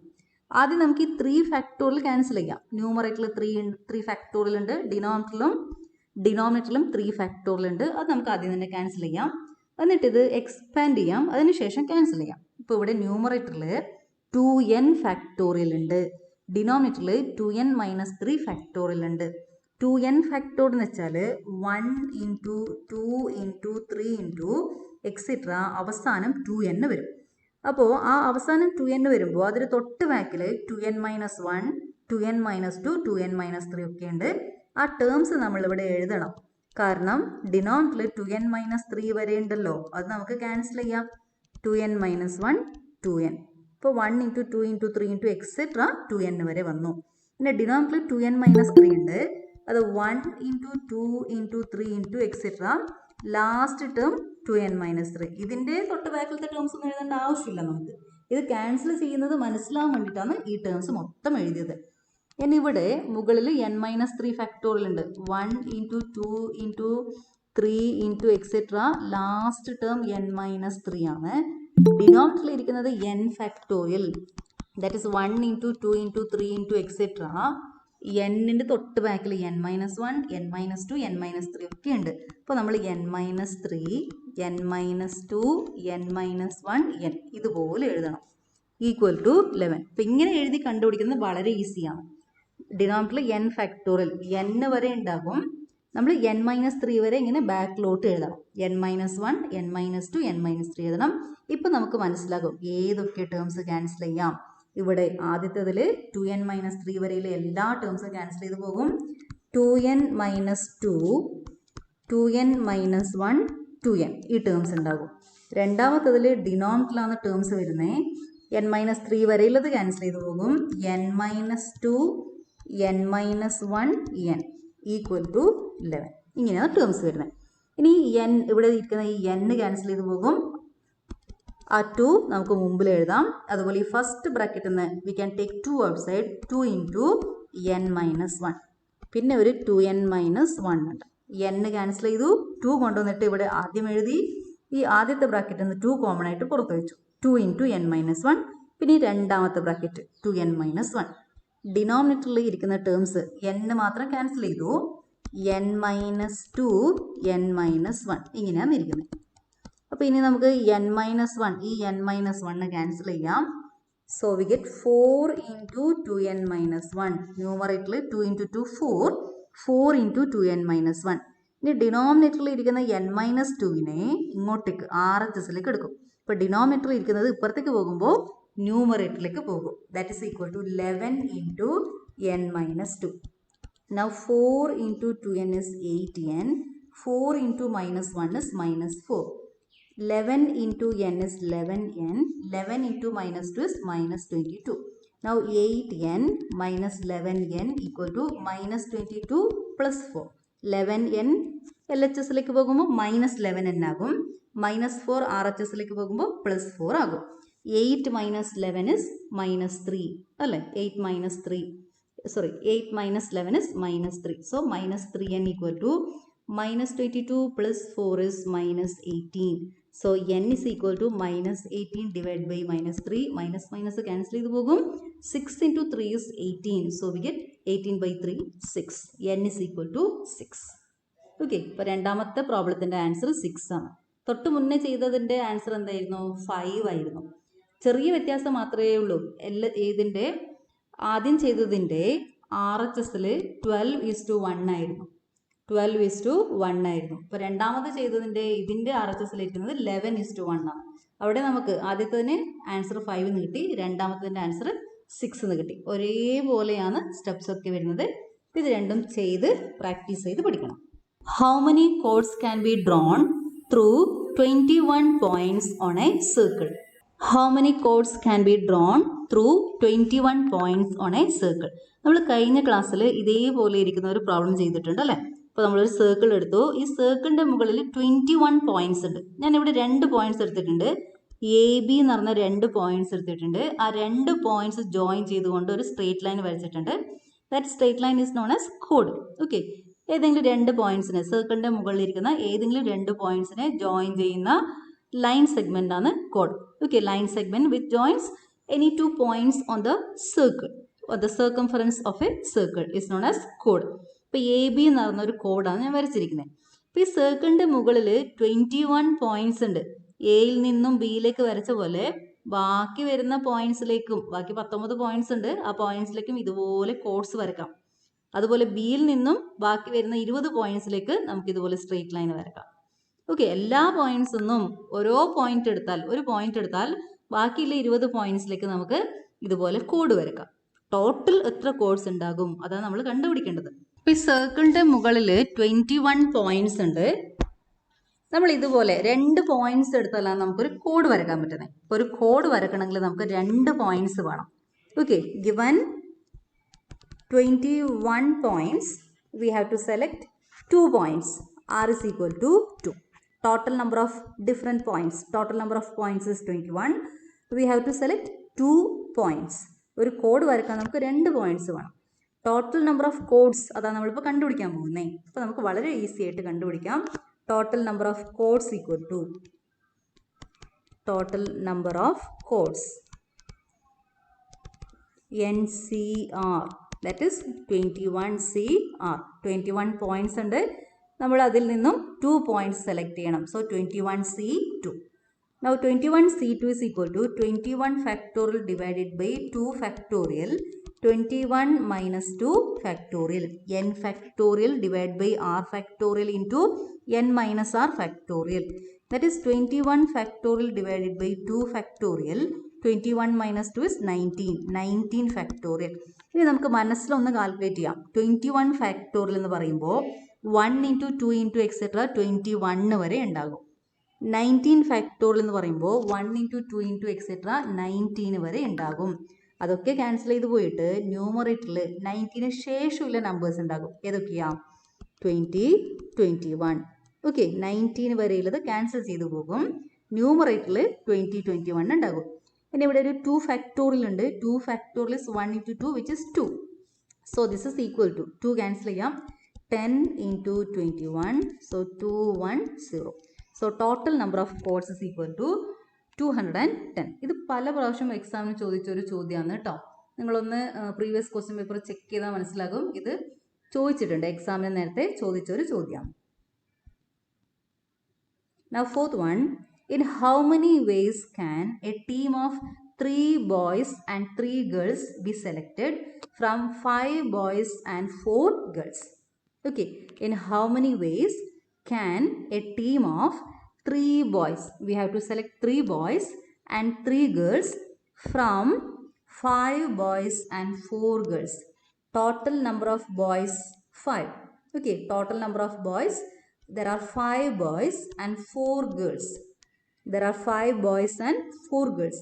ആദ്യം നമുക്ക് ഈ 3 ഫാക്ടോറിയൽ ക്യാൻസൽ ചെയ്യാം. ന്യൂമറേറ്ററിൽ 3 ഫാക്ടോറിയൽ ഉണ്ട്, ഡിനോമിനേറ്ററിലും 3 ഫാക്ടോറിയൽ ഉണ്ട്. അത് നമുക്ക് ആദ്യം തന്നെ ക്യാൻസൽ ചെയ്യാം. എന്നിട്ട് ഇത് എക്സ്പാൻഡ് ചെയ്യാം, അതിനുശേഷം ക്യാൻസൽ ചെയ്യാം. ഇപ്പോൾ ഇവിടെ ന്യൂമറേറ്ററിൽ 2n ഫാക്ടോറിയൽ ഉണ്ട്, ഡിനോമിനേറ്ററിൽ 2n മൈനസ് 3 ഫാക്ടോറിയൽ ഉണ്ട്. 2n ഫാക്ടോറിയൽ എന്ന് വെച്ചാൽ 1 ഇൻറ്റു 2 ഇൻറ്റു 3 ഇൻറ്റു എക്സെട്ര അവസാനം 2n വരും. അപ്പോൾ ആ അവസാനം 2n വരുമ്പോൾ അതിന് തൊട്ട് ബാക്കിൽ 2n minus 1 2n minus 2 2n minus 3 ഒക്കെ ഉണ്ട്. ആ ടേംസ് നമ്മളിവിടെ എഴുതണം. കാരണം ഡിനോമിനേറ്ററിൽ 2n മൈനസ് 3 വരെ ഉണ്ടല്ലോ, അത് നമുക്ക് ക്യാൻസൽ ചെയ്യാം. 2n minus 1 2n. ഇപ്പോൾ 1 into 2 into 3 into etcetera 2n വരെ വന്നു. പിന്നെ ഡിനോമിനേറ്ററിൽ 2n മൈനസ് 3 ഉണ്ട്, അത് 1 into 2 into 3 into etcetera last term 2n minus 3. ഇതിൻ്റെ തൊട്ട് ബാക്കിലത്തെ ടേംസ് ഒന്നും എഴുതേണ്ട ആവശ്യമില്ല നമുക്ക്. ഇത് ക്യാൻസൽ ചെയ്യുന്നത് മനസ്സിലാവാൻ വേണ്ടിയിട്ടാണ് ഈ ടേംസ് മൊത്തം എഴുതിയത്. ഇനി ഇവിടെ മുകളിൽ n മൈനസ് 3 ഫാക്ടോറിയൽ ഉണ്ട്. 1 into 2 into 3 into etcetera last term n minus 3 ആണ്. ഡിനോമിനേറ്ററിൽ ഇരിക്കുന്നത് n factorial, that is 1 into 2 into 3 into etcetera. എന്നിൻ്റെ തൊട്ട് ബാക്കിൽ n minus 1 n minus 2 n minus 3 ഒക്കെ ഉണ്ട്. അപ്പോൾ നമ്മൾ n minus 3 n minus 2 n minus 1 n ഇതുപോലെ എഴുതണം. Equal to 11. അപ്പോൾ ഇങ്ങനെ എഴുതി കണ്ടുപിടിക്കുന്നത് വളരെ ഈസിയാണ്. ഡിനോമിനേറ്ററിൽ n ഫാക്ടോറിയൽ n വരെ ഉണ്ടാകും. നമ്മൾ n-3 വരെ ഇങ്ങനെ ബാക്കിലോട്ട് എഴുതണം. n-1, n-2, n-3 എഴുതണം. ഇപ്പം നമുക്ക് മനസ്സിലാകും ഏതൊക്കെ ടേംസ് ക്യാൻസൽ ചെയ്യാം. ഇവിടെ ആദ്യത്തേതിൽ 2n-3 വരെയുള്ള എല്ലാ ടേംസും ക്യാൻസൽ ചെയ്ത് പോകും. 2n-2, 2n-1, 2n ഈ ടേംസ് ഉണ്ടാകും. രണ്ടാമത്തേതിൽ ഡിനോമിനേറ്ററിലാണ് ടേംസ് വരുന്നത്. n-3 വരെയുള്ളത് ക്യാൻസൽ ചെയ്ത് പോകും. n-2, n-1, n equal to 11 ഇങ്ങനെയാണ് ടേംസ് വരുന്നത്. ഇനി n ഇവിടെ ഇരിക്കുന്ന ഈ n ക്യാൻസൽ ചെയ്ത് പോകും. ആ 2 നമുക്ക് മുമ്പിൽ എഴുതാം. അതുപോലെ ഈ ഫസ്റ്റ് ബ്രാക്കറ്റിൽ നിന്ന് we can take 2 outside. 2 into n-1. പിന്നെ ഒരു 2n-1 ഉണ്ട്. n ക്യാൻസൽ ചെയ്തു. 2 കൊണ്ടുവന്നിട്ട് ഇവിടെ ആദ്യം എഴുതി. ഈ ആദ്യത്തെ ബ്രാക്കറ്റിൽ നിന്ന് 2 കോമൺ ആയിട്ട് പുറത്ത് വെച്ചു. 2 ഇൻറ്റു n-1. പിന്നെ രണ്ടാമത്തെ ബ്രാക്കറ്റ് 2n-1. ഡിനോമിനേറ്ററിൽ ഇരിക്കുന്ന ടേംസ് n മാത്രം ക്യാൻസൽ ചെയ്തു. n-2, n-1 ഇങ്ങനെയാണ് ഇരിക്കുന്നത്. അപ്പോൾ ഇനി നമുക്ക് n-1 ഈ n-1 ക്യാൻസൽ ചെയ്യാം. So we get 4 into 2n-1. ന്യൂമറേറ്ററിൽ 2 ഇൻറ്റു 2 4. 4 into 2n-1. ഇനി ഡിനോമിനേറ്ററിൽ ഇരിക്കുന്ന n-2നെ ഇങ്ങോട്ടേക്ക് RHSലേക്ക് എടുക്കും. ഇപ്പോൾ ഡിനോമിനേറ്ററിൽ ഇരിക്കുന്നത് ഇപ്പുറത്തേക്ക് പോകുമ്പോൾ ന്യൂമറേറ്ററിലേക്ക് പോകും. That is equal to 11 into n-2. Now 4 into 2n is 8n. 4 into -1 is -4. 11 into n is 11n. 11 into -2 is -22. Now 8n minus 11n equal to -22 plus 4. 11n LHSലേക്ക് പോകുമ്പോൾ -11n ആകും. -4 RHSലേക്ക് പോകുമ്പോൾ +4 ആകും. 8 minus 11 is -3 അല്ലേ? 8 minus 11 is -3. So -3n equal to -22 plus 4 is -18. So n is equal to -18 divided by -3. Minus cancel ചെയ്തു പോകും. 6 into 3 is 18. So we get 18 by 3, 6. n is equal to 6. Okay, ഇപ്പോൾ രണ്ടാമത്തെ പ്രോബ്ലത്തിൻ്റെ answer 6 ആണ്. തൊട്ട് മുന്നേ ചെയ്തതിൻ്റെ answer എന്തായിരുന്നു? 5 ആയിരുന്നു. ചെറിയ വ്യത്യാസം മാത്രമേ ഉള്ളൂ. ഇതിൻ്റെ ആദ്യം ചെയ്തതിൻ്റെ RHSൽ 12:1 ആയിരുന്നു. 12:1 ആയിരുന്നു. ഇപ്പോൾ രണ്ടാമത് ചെയ്തതിൻ്റെ ഇതിൻ്റെ RHSലിരിക്കുന്നത് 11:1 ആണ്. അവിടെ നമുക്ക് ആദ്യത്തതിന് ആൻസർ 5 എന്ന് കിട്ടി, രണ്ടാമത്തതിൻ്റെ ആൻസർ 6 എന്ന് കിട്ടി. ഒരേപോലെയാണ് സ്റ്റെപ്സ് ഒക്കെ വരുന്നത്. ഇത് രണ്ടും ചെയ്ത് പ്രാക്ടീസ് ചെയ്ത് പഠിക്കണം. How many chords can be drawn through 21 points on a circle? How many chords can be drawn through 21 points on a circle? നമ്മൾ കഴിഞ്ഞ ക്ലാസ്സിൽ ഇതേപോലെ ഇരിക്കുന്ന ഒരു പ്രോബ്ലം ചെയ്തിട്ടുണ്ട് അല്ലേ? അപ്പോൾ നമ്മളൊരു സർക്കിൾ എടുത്തു. ഈ സർക്കിളിൻ്റെ മുകളിൽ 21 പോയിന്റ്സ് ഉണ്ട്. ഞാനിവിടെ 2 പോയിന്റ്സ് എടുത്തിട്ടുണ്ട്. AB എന്ന് പറഞ്ഞ 2 പോയിന്റ്സ് എടുത്തിട്ടുണ്ട്. ആ 2 പോയിന്റ്സ് ജോയിൻ ചെയ്തുകൊണ്ട് ഒരു സ്ട്രേറ്റ് ലൈൻ വരച്ചിട്ടുണ്ട്. That straight line is known as code. Okay, ഏതെങ്കിലും 2 പോയിന്റ്സിനെ, സർക്കിളിൻ്റെ മുകളിലിരിക്കുന്ന ഏതെങ്കിലും 2 പോയിന്റ്സിനെ ജോയിൻ ചെയ്യുന്ന ലൈൻ സെഗ്മെൻ്റ് ആണ് code. Okay, line segment with joints any 2 points on the circle or the circumference of a circle is known as chord. ഇപ്പോൾ AB എന്ന് പറയുന്ന ഒരു കോഡാണ് ഞാൻ വരച്ചിരിക്കുന്നത്. ഇപ്പോൾ ഈ സർക്കിളിൻ്റെ മുകളിൽ 21 പോയിന്റ്സ് ഉണ്ട്. എയിൽ നിന്നും ബിയിലേക്ക് വരച്ച പോലെ ബാക്കി വരുന്ന പോയിന്റ്സിലേക്കും, ബാക്കി 19 പോയിന്റ്സ് ഉണ്ട്, ആ പോയിന്റ്സിലേക്കും ഇതുപോലെ കോഡ്സ് വരക്കാം. അതുപോലെ ബിയിൽ നിന്നും ബാക്കി വരുന്ന 20 പോയിന്റ്സിലേക്ക് നമുക്ക് ഇതുപോലെ സ്ട്രെയിറ്റ് ലൈൻ വരക്കാം. ഓക്കെ, എല്ലാ പോയിന്റ്സ് ഒന്നും ഒരു പോയിന്റ് എടുത്താൽ ബാക്കിയുള്ള 20 പോയിന്റ്സിലേക്ക് നമുക്ക് ഇതുപോലെ കോഡ് വരക്കാം. ടോട്ടൽ എത്ര കോഡ്സ് ഉണ്ടാകും അതാണ് നമ്മൾ കണ്ടുപിടിക്കേണ്ടത്. ഇപ്പോൾ ഈ സർക്കിളിൻ്റെ മുകളിൽ 21 പോയിന്റ്സ് ഉണ്ട്. നമ്മൾ ഇതുപോലെ 2 പോയിന്റ്സ് എടുത്താലാണ് നമുക്കൊരു കോഡ് വരക്കാൻ പറ്റുന്നത്. ഇപ്പോൾ ഒരു കോഡ് വരക്കണമെങ്കിൽ നമുക്ക് 2 പോയിന്റ്സ് വേണം. Okay, given 21 points, we have to select 2 points. R is equal to 2. Total number of different points. Total number of points is 21. We have to select 2 points. ഒരു code വരക്കാൻ നമുക്ക് 2 points വേണം. Total number of codes അതാണ് നമ്മളിപ്പോൾ കണ്ടുപിടിക്കാൻ പോകുന്നത്. അപ്പോൾ നമുക്ക് വളരെ ഈസി ആയിട്ട് കണ്ടുപിടിക്കാം. Total number of chords equal to total number of chords NCR. That is 21CR. 21 points ഉണ്ട്. നമ്മൾ അതിൽ നിന്നും 2 പോയിന്റ്സ് സെലക്ട് ചെയ്യണം. So 21C2. Now 21C2 is equal to 21 factorial divided by 2 factorial 21 minus 2 factorial. N factorial divided by R factorial into N minus R factorial. That is 21 factorial divided by 2 factorial. 21 minus 2 is 19. 19 factorial. ഇനി നമുക്ക് മനസ്സിലൊന്ന് calculate ചെയ്യാം. 21 factorial എന്ന് പറയുമ്പോൾ 1 into 2 into etc. 21 വരെ ഉണ്ടാകും. 19 factorial എന്ന് പറയുമ്പോൾ 1 into 2 into etc. 19 വരെ ഉണ്ടാകും. അതൊക്കെ ക്യാൻസൽ ചെയ്ത് പോയിട്ട് ന്യൂമറേറ്ററിൽ 19 ശേഷമുള്ള നമ്പേഴ്സ് ഉണ്ടാകും. ഏതൊക്കെയാ? 20, 21. ഓക്കെ, 19 വരെയുള്ളത് ക്യാൻസൽ ചെയ്ത് പോകും. ന്യൂമറേറ്ററിൽ 20, 21 ഉണ്ടാകും. പിന്നെ ഇവിടെ ഒരു 2 ഫാക്ടോറിയൽ ഉണ്ട്. 2 factorial is 1 into 2 which is 2. So this is equal to 2 cancel ചെയ്യാം. 10 into 21. So 210. So total number of chords is equal to 210. ഇത് പല പ്രാവശ്യം എക്സാമിന് ചോദിച്ച ഒരു ചോദ്യമാണ് കേട്ടോ. നിങ്ങളൊന്ന് പ്രീവിയസ് ക്വസ്റ്റ്യൻ പേപ്പർ ചെക്ക് ചെയ്താൽ മനസ്സിലാകും. ഇത് ചോദിച്ചിട്ടുണ്ട്, എക്സാമിന് നേരത്തെ ചോദിച്ച ഒരു ചോദ്യമാണ്. Now fourth one, in how many ways can a team of 3 boys and 3 girls be selected from 5 boys and 4 girls? Okay, in how many ways can a team of 3 boys, we have to select 3 boys and 3 girls from 5 boys and 4 girls. Total number of boys 5. Okay, total number of boys, there are 5 boys and 4 girls. There are 5 boys and 4 girls.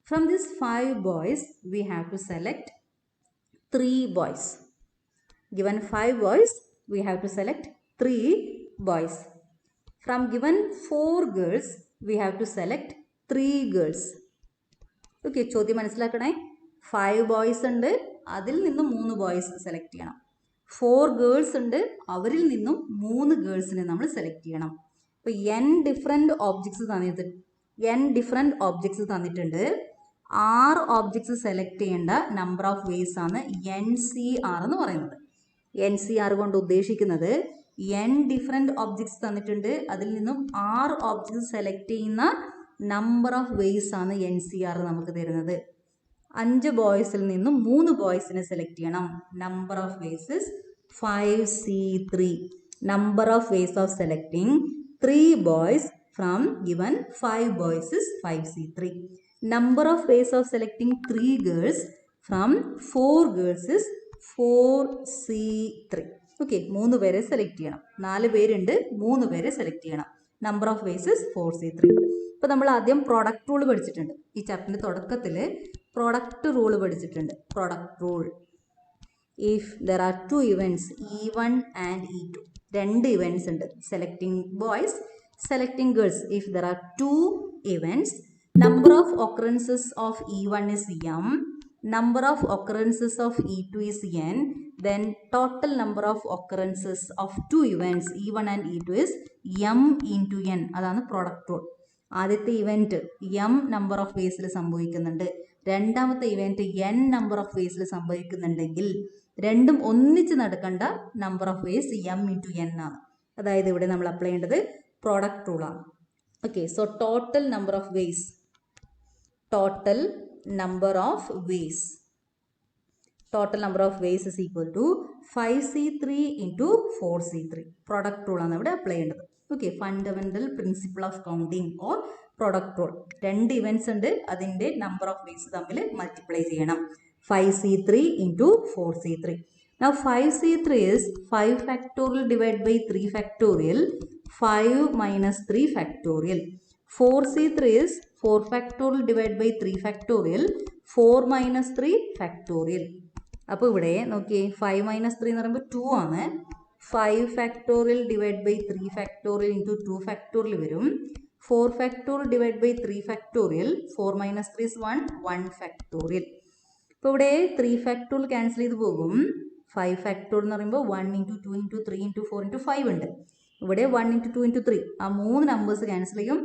From these 5 boys, we have to select 3 boys. Given 5 boys, we have to select 3 boys. From given 4 girls, we have to select 3 girls. Okay, ചോദ്യം മനസ്സിലാക്കണേ. 5 boys ഉണ്ട്, അതിൽ നിന്നും 3 boys select ചെയ്യണം. 4 girls ഉണ്ട്, അവരിൽ നിന്നും 3 ഗേൾസിനെ നമ്മൾ select ചെയ്യണം. അപ്പോൾ n ഡിഫറെൻറ്റ് ഓബ്ജക്ട്സ് തന്നിട്ടുണ്ട്. 6 ഓബ്ജക്ട്സ് സെലക്ട് ചെയ്യേണ്ട നമ്പർ ഓഫ് വേസ് ആണ് NCR എന്ന് പറയുന്നത്. NCR കൊണ്ട് ഉദ്ദേശിക്കുന്നത് n ഡിഫറെൻറ്റ് ഓബ്ജക്ട്സ് തന്നിട്ടുണ്ട്, അതിൽ നിന്നും 6 ഓബ്ജക്ട്സ് സെലക്ട് ചെയ്യുന്ന നമ്പർ ഓഫ് വേസ് ആണ് NCR നമുക്ക് തരുന്നത്. 5 ബോയ്സിൽ നിന്നും 3 ബോയ്സിനെ സെലക്ട് ചെയ്യണം. Number of vases 5C3. Number of ways of selecting 3 boys from given 5 boys is 5C3. Number of ways of selecting 3 girls from 4 girls is 4C3. Okay, 3 പേരെ select ചെയ്യണം. 4 പേരുണ്ട്, 3 പേരെ select ചെയ്യണം. Number of vase is 4C3. ഇപ്പോൾ നമ്മൾ ആദ്യം product rule പഠിച്ചിട്ടുണ്ട്. ഈ ചാപ്റ്ററിൻ്റെ തുടക്കത്തിൽ പ്രോഡക്റ്റ് റൂൾ പഠിച്ചിട്ടുണ്ട്. Product rule, if there are 2 events E1 and E2, 2 events ഉണ്ട്. Selecting boys, selecting girls. If there are 2 events, number of occurrences of E1 is M, number of occurrences of E2 is N, then total number of occurrences of 2 events E1 and E2 is M into N. അതാണ് product rule. ആദ്യത്തെ event M number of വേസിൽ സംഭവിക്കുന്നുണ്ട്, രണ്ടാമത്തെ event N number of വേസിൽ സംഭവിക്കുന്നുണ്ടെങ്കിൽ രണ്ടും ഒന്നിച്ച് നടക്കേണ്ട number of ways M into N ആണ്. അതായത് ഇവിടെ നമ്മൾ അപ്ലൈ ചെയ്യേണ്ടത് പ്രോഡക്റ്റ് റൂളാണ്. Okay, so total number of ways, total number of ways is equal to 5C3 into 4C3. product rule ആണ് ഇവിടെ അപ്ലൈ ചെയ്യേണ്ടത്. Okay, fundamental principle of counting or product rule. 2 events ഉണ്ട്, അതിൻ്റെ നമ്പർ ഓഫ് വേസ് തമ്മിൽ multiply ചെയ്യണം. 5C3 into 4C3. Now 5C3 is 5 factorial divided by 3 factorial, 5 minus 3 factorial. 4C3 is 4 factorial divided by 3 factorial, 4 minus 3 factorial. അപ്പോൾ ഇവിടെ നോക്കിയേ, 5 minus 3 എന്ന് പറയുമ്പോൾ 2 ആണ്. 5 factorial divided by 3 factorial into 2 factorial വരും. 4 factorial divided by 3 factorial, 4 minus 3 is 1 factorial. ഇപ്പോൾ ഇവിടെ 3 factorial cancel ചെയ്ത് പോകും. 5 factorial എന്ന് പറയുമ്പോൾ 1 into 2 into 3 into 4 into 5 ഉണ്ട്. ഇവിടെ 1 into 2 into 3, ആ 3 നമ്പേഴ്സ് ക്യാൻസൽ ചെയ്യും.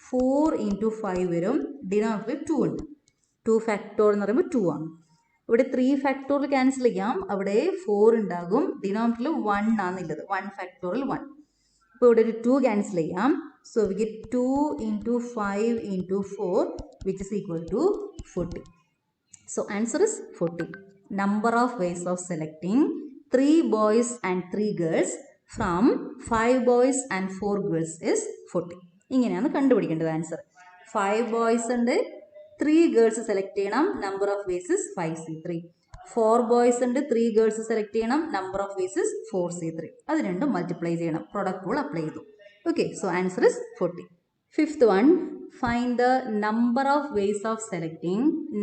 4 into 5 വരും. ഡിനോമിനേറ്ററിൽ 2 ഉണ്ട്. 2 factorial എന്ന് പറയുമ്പോൾ 2 ആണ്. ഇവിടെ 3 factorial ക്യാൻസൽ ചെയ്യാം, അവിടെ 4 ഉണ്ടാകും. ഡിനോമിനേറ്ററിൽ 1 ആണുള്ളത്. 1 factorial 1. ഇപ്പോൾ ഇവിടെ ഒരു 2 ക്യാൻസൽ ചെയ്യാം. So we get 2 into 5 into 4 which is equal to 40. So answer is 40. number of ways of selecting 3 boys and 3 girls from 5 boys and 4 girls is 40. ഇങ്ങനെയാണ് കണ്ടുപിടിക്കേണ്ടത് ആൻസർ. 5 boys ഉണ്ട്, 3 girls സെലക്ട് ചെയ്യണം, number of ways is 5C3. 4 boys ഉണ്ട്, 3 girls select ചെയ്യണം, number of ways is 4C3. അത് രണ്ടും multiply ചെയ്യണം, product rule apply ചെയ്തു. Okay, so answer is 40. Fifth one, find the number of ways of selecting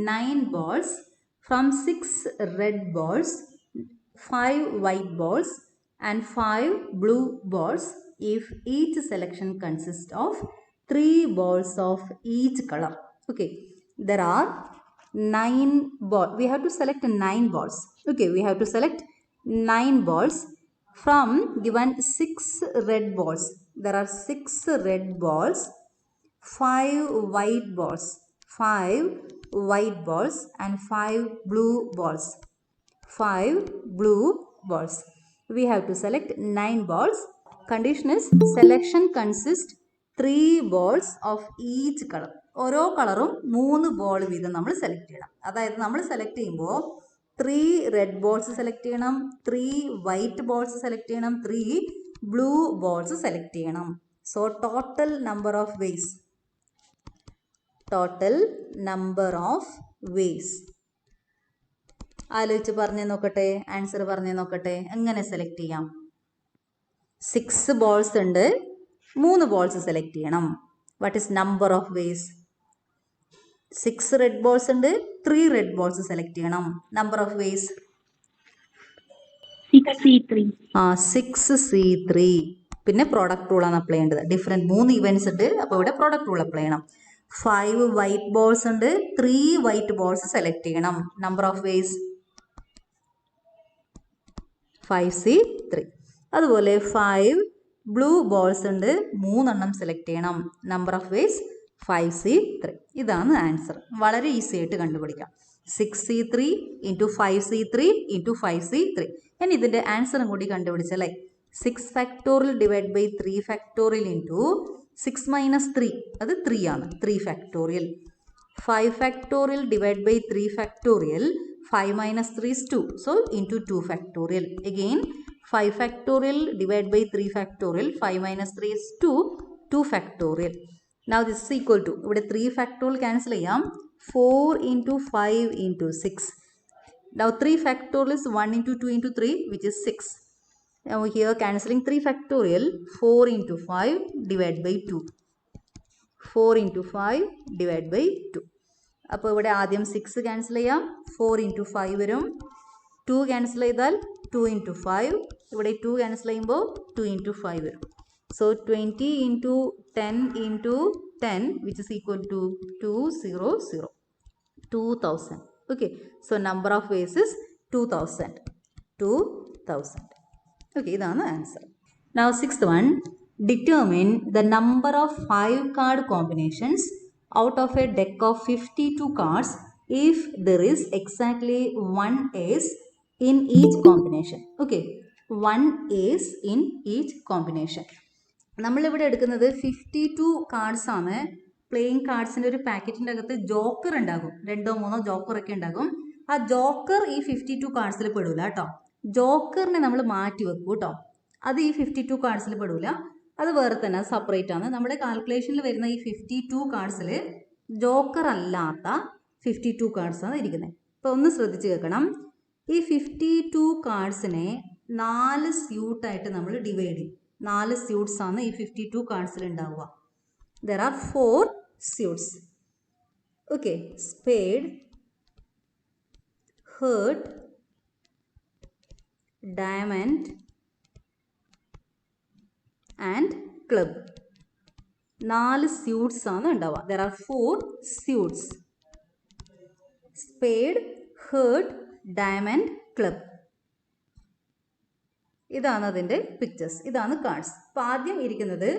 9 balls from 6 red balls, 5 white balls and 5 blue balls if each selection consists of 3 balls of each color. Okay, there are 9 balls. We have to select 9 balls. Okay, we have to select 9 balls from given 6 red balls. There are 6 red balls, 5 white balls, 5 white balls and 5 blue balls. 5 blue balls. We have to select 9 balls. Condition is selection consists 3 balls of each color. ഓരോ കളറും 3 ball വീതം നമ്മൾ select ചെയ്യണം. അതായത് നമ്മൾ select ചെയ്യുമ്പോൾ 3 red balls select ചെയ്യണം, 3 white balls select ചെയ്യണം, 3 ബ്ലൂ ബോൾസ് സെലക്ട് ചെയ്യണം. So total number of vase, total number of vase ആലോചിച്ച് പറഞ്ഞേ നോക്കട്ടെ, ആൻസർ പറഞ്ഞേ നോക്കട്ടെ. എങ്ങനെ സെലക്ട് ചെയ്യാം? 6 ബോൾസ് ഉണ്ട്, 3 ബോൾസ് സെലക്ട് ചെയ്യണം. What is number of vase? 6 red balls ഉണ്ട്, 3 റെഡ് ബോൾസ് സെലക്ട് ചെയ്യണം. Number of ways 6C3. 6C3. പിന്നെ പ്രോഡക്റ്റ് റൂൾ ആണ് അപ്ലൈ ചെയ്യേണ്ടത്. ഡിഫറെൻറ്റ് 3 ഇവൻറ്റ്സ് ഉണ്ട്, അപ്പോൾ ഇവിടെ പ്രോഡക്റ്റ് റൂൾ അപ്ലൈ ചെയ്യണം. 5 വൈറ്റ് ബോൾസ് ഉണ്ട്, 3 വൈറ്റ് ബോൾസ് സെലക്ട് ചെയ്യണം. Number of vase 5C3. അതുപോലെ 5 ബ്ലൂ ബോൾസ് ഉണ്ട്, 3 എണ്ണം സെലക്ട് ചെയ്യണം. Number of vase 5C3. ഇതാണ് ആൻസർ. വളരെ ഈസി ആയിട്ട് കണ്ടുപിടിക്കാം. 6C3 into 5C3 into 5C3. ഞാൻ ഇതിൻ്റെ ആൻസറും കൂടി കണ്ടുപിടിച്ചല്ലേ. 6 factorial divide by 3 factorial into 6 minus 3, അത് 3 ആണ്, 3 factorial. 5 factorial divide by 3 factorial, 5 minus 3 is 2, so into 2 factorial. Again 5 factorial divided by 3 factorial, 5 minus 3 is 2, 2 factorial. Now this is equal to, ഇവിടെ 3 factorial cancel ചെയ്യാം, 4 into 5 into 6. Now 3 factorial is 1 into 2 into 3, which is 6. Now here cancelling 3 factorial, 4 into 5 divided by 2. 4 into 5 divided by 2. അപ്പോൾ ഇവിടെ ആദ്യം 6 cancel ചെയ്യാം, 4 into 5 വരും, 2 cancel ചെയ്താൽ 2 into 5, ഇവിടെ 2 cancel ചെയ്യുമ്പോൾ 2 into 5 വരും. So 20 into 10 into 10 which is equal to 200, 2000. Okay, so number of ways is 2000. Okay, ഇതാണ് answer. Now sixth one, determine the number of 5 card combinations out of a deck of 52 cards if there is exactly 1 ace in each combination. Okay, 1 ace in each combination. നമ്മളിവിടെ എടുക്കുന്നത് 52 cards ആണ്. Playing കാർഡ്സിൻ്റെ ഒരു പാക്കറ്റിൻ്റെ അകത്ത് Joker ഉണ്ടാകും, 2-3 ജോക്കറൊക്കെ ഉണ്ടാകും. ആ Joker ഈ 52 കാർഡ്സിൽ പെടൂല കേട്ടോ. ജോക്കറിനെ നമ്മൾ മാറ്റി വെക്കും കേട്ടോ, അത് ഈ 52 കാർഡ്സിൽ പെടൂല, അത് വേറെ തന്നെ, സെപ്പറേറ്റ് ആണ്. നമ്മുടെ കാൽക്കുലേഷനിൽ വരുന്ന ഈ 52 കാർഡ്സിൽ ജോക്കർ അല്ലാത്ത 52 കാർഡ്സാണ് ഇരിക്കുന്നത്. അപ്പോൾ ഒന്ന് ശ്രദ്ധിച്ച് കേൾക്കണം. ഈ 52 കാർഡ്സിനെ 4 സ്യൂട്ടായിട്ട് നമ്മൾ ഡിവൈഡ് ചെയ്യും. 4 സ്യൂട്ട്സ് ആണ് ഈ 52 കാർഡ്സിൽ ഉണ്ടാവുക. There are 4 suits. Okay, spade, heart, diamond and club. 4 suits ആണ് ഉണ്ടാവുക. There are 4 suits. Spade, heart, diamond, club. ഇതാണ് അതിൻ്റെ പിക്ചേഴ്സ്, ഇതാണ് കാർഡ്സ്. അപ്പോൾ ആദ്യം ഇരിക്കുന്നത്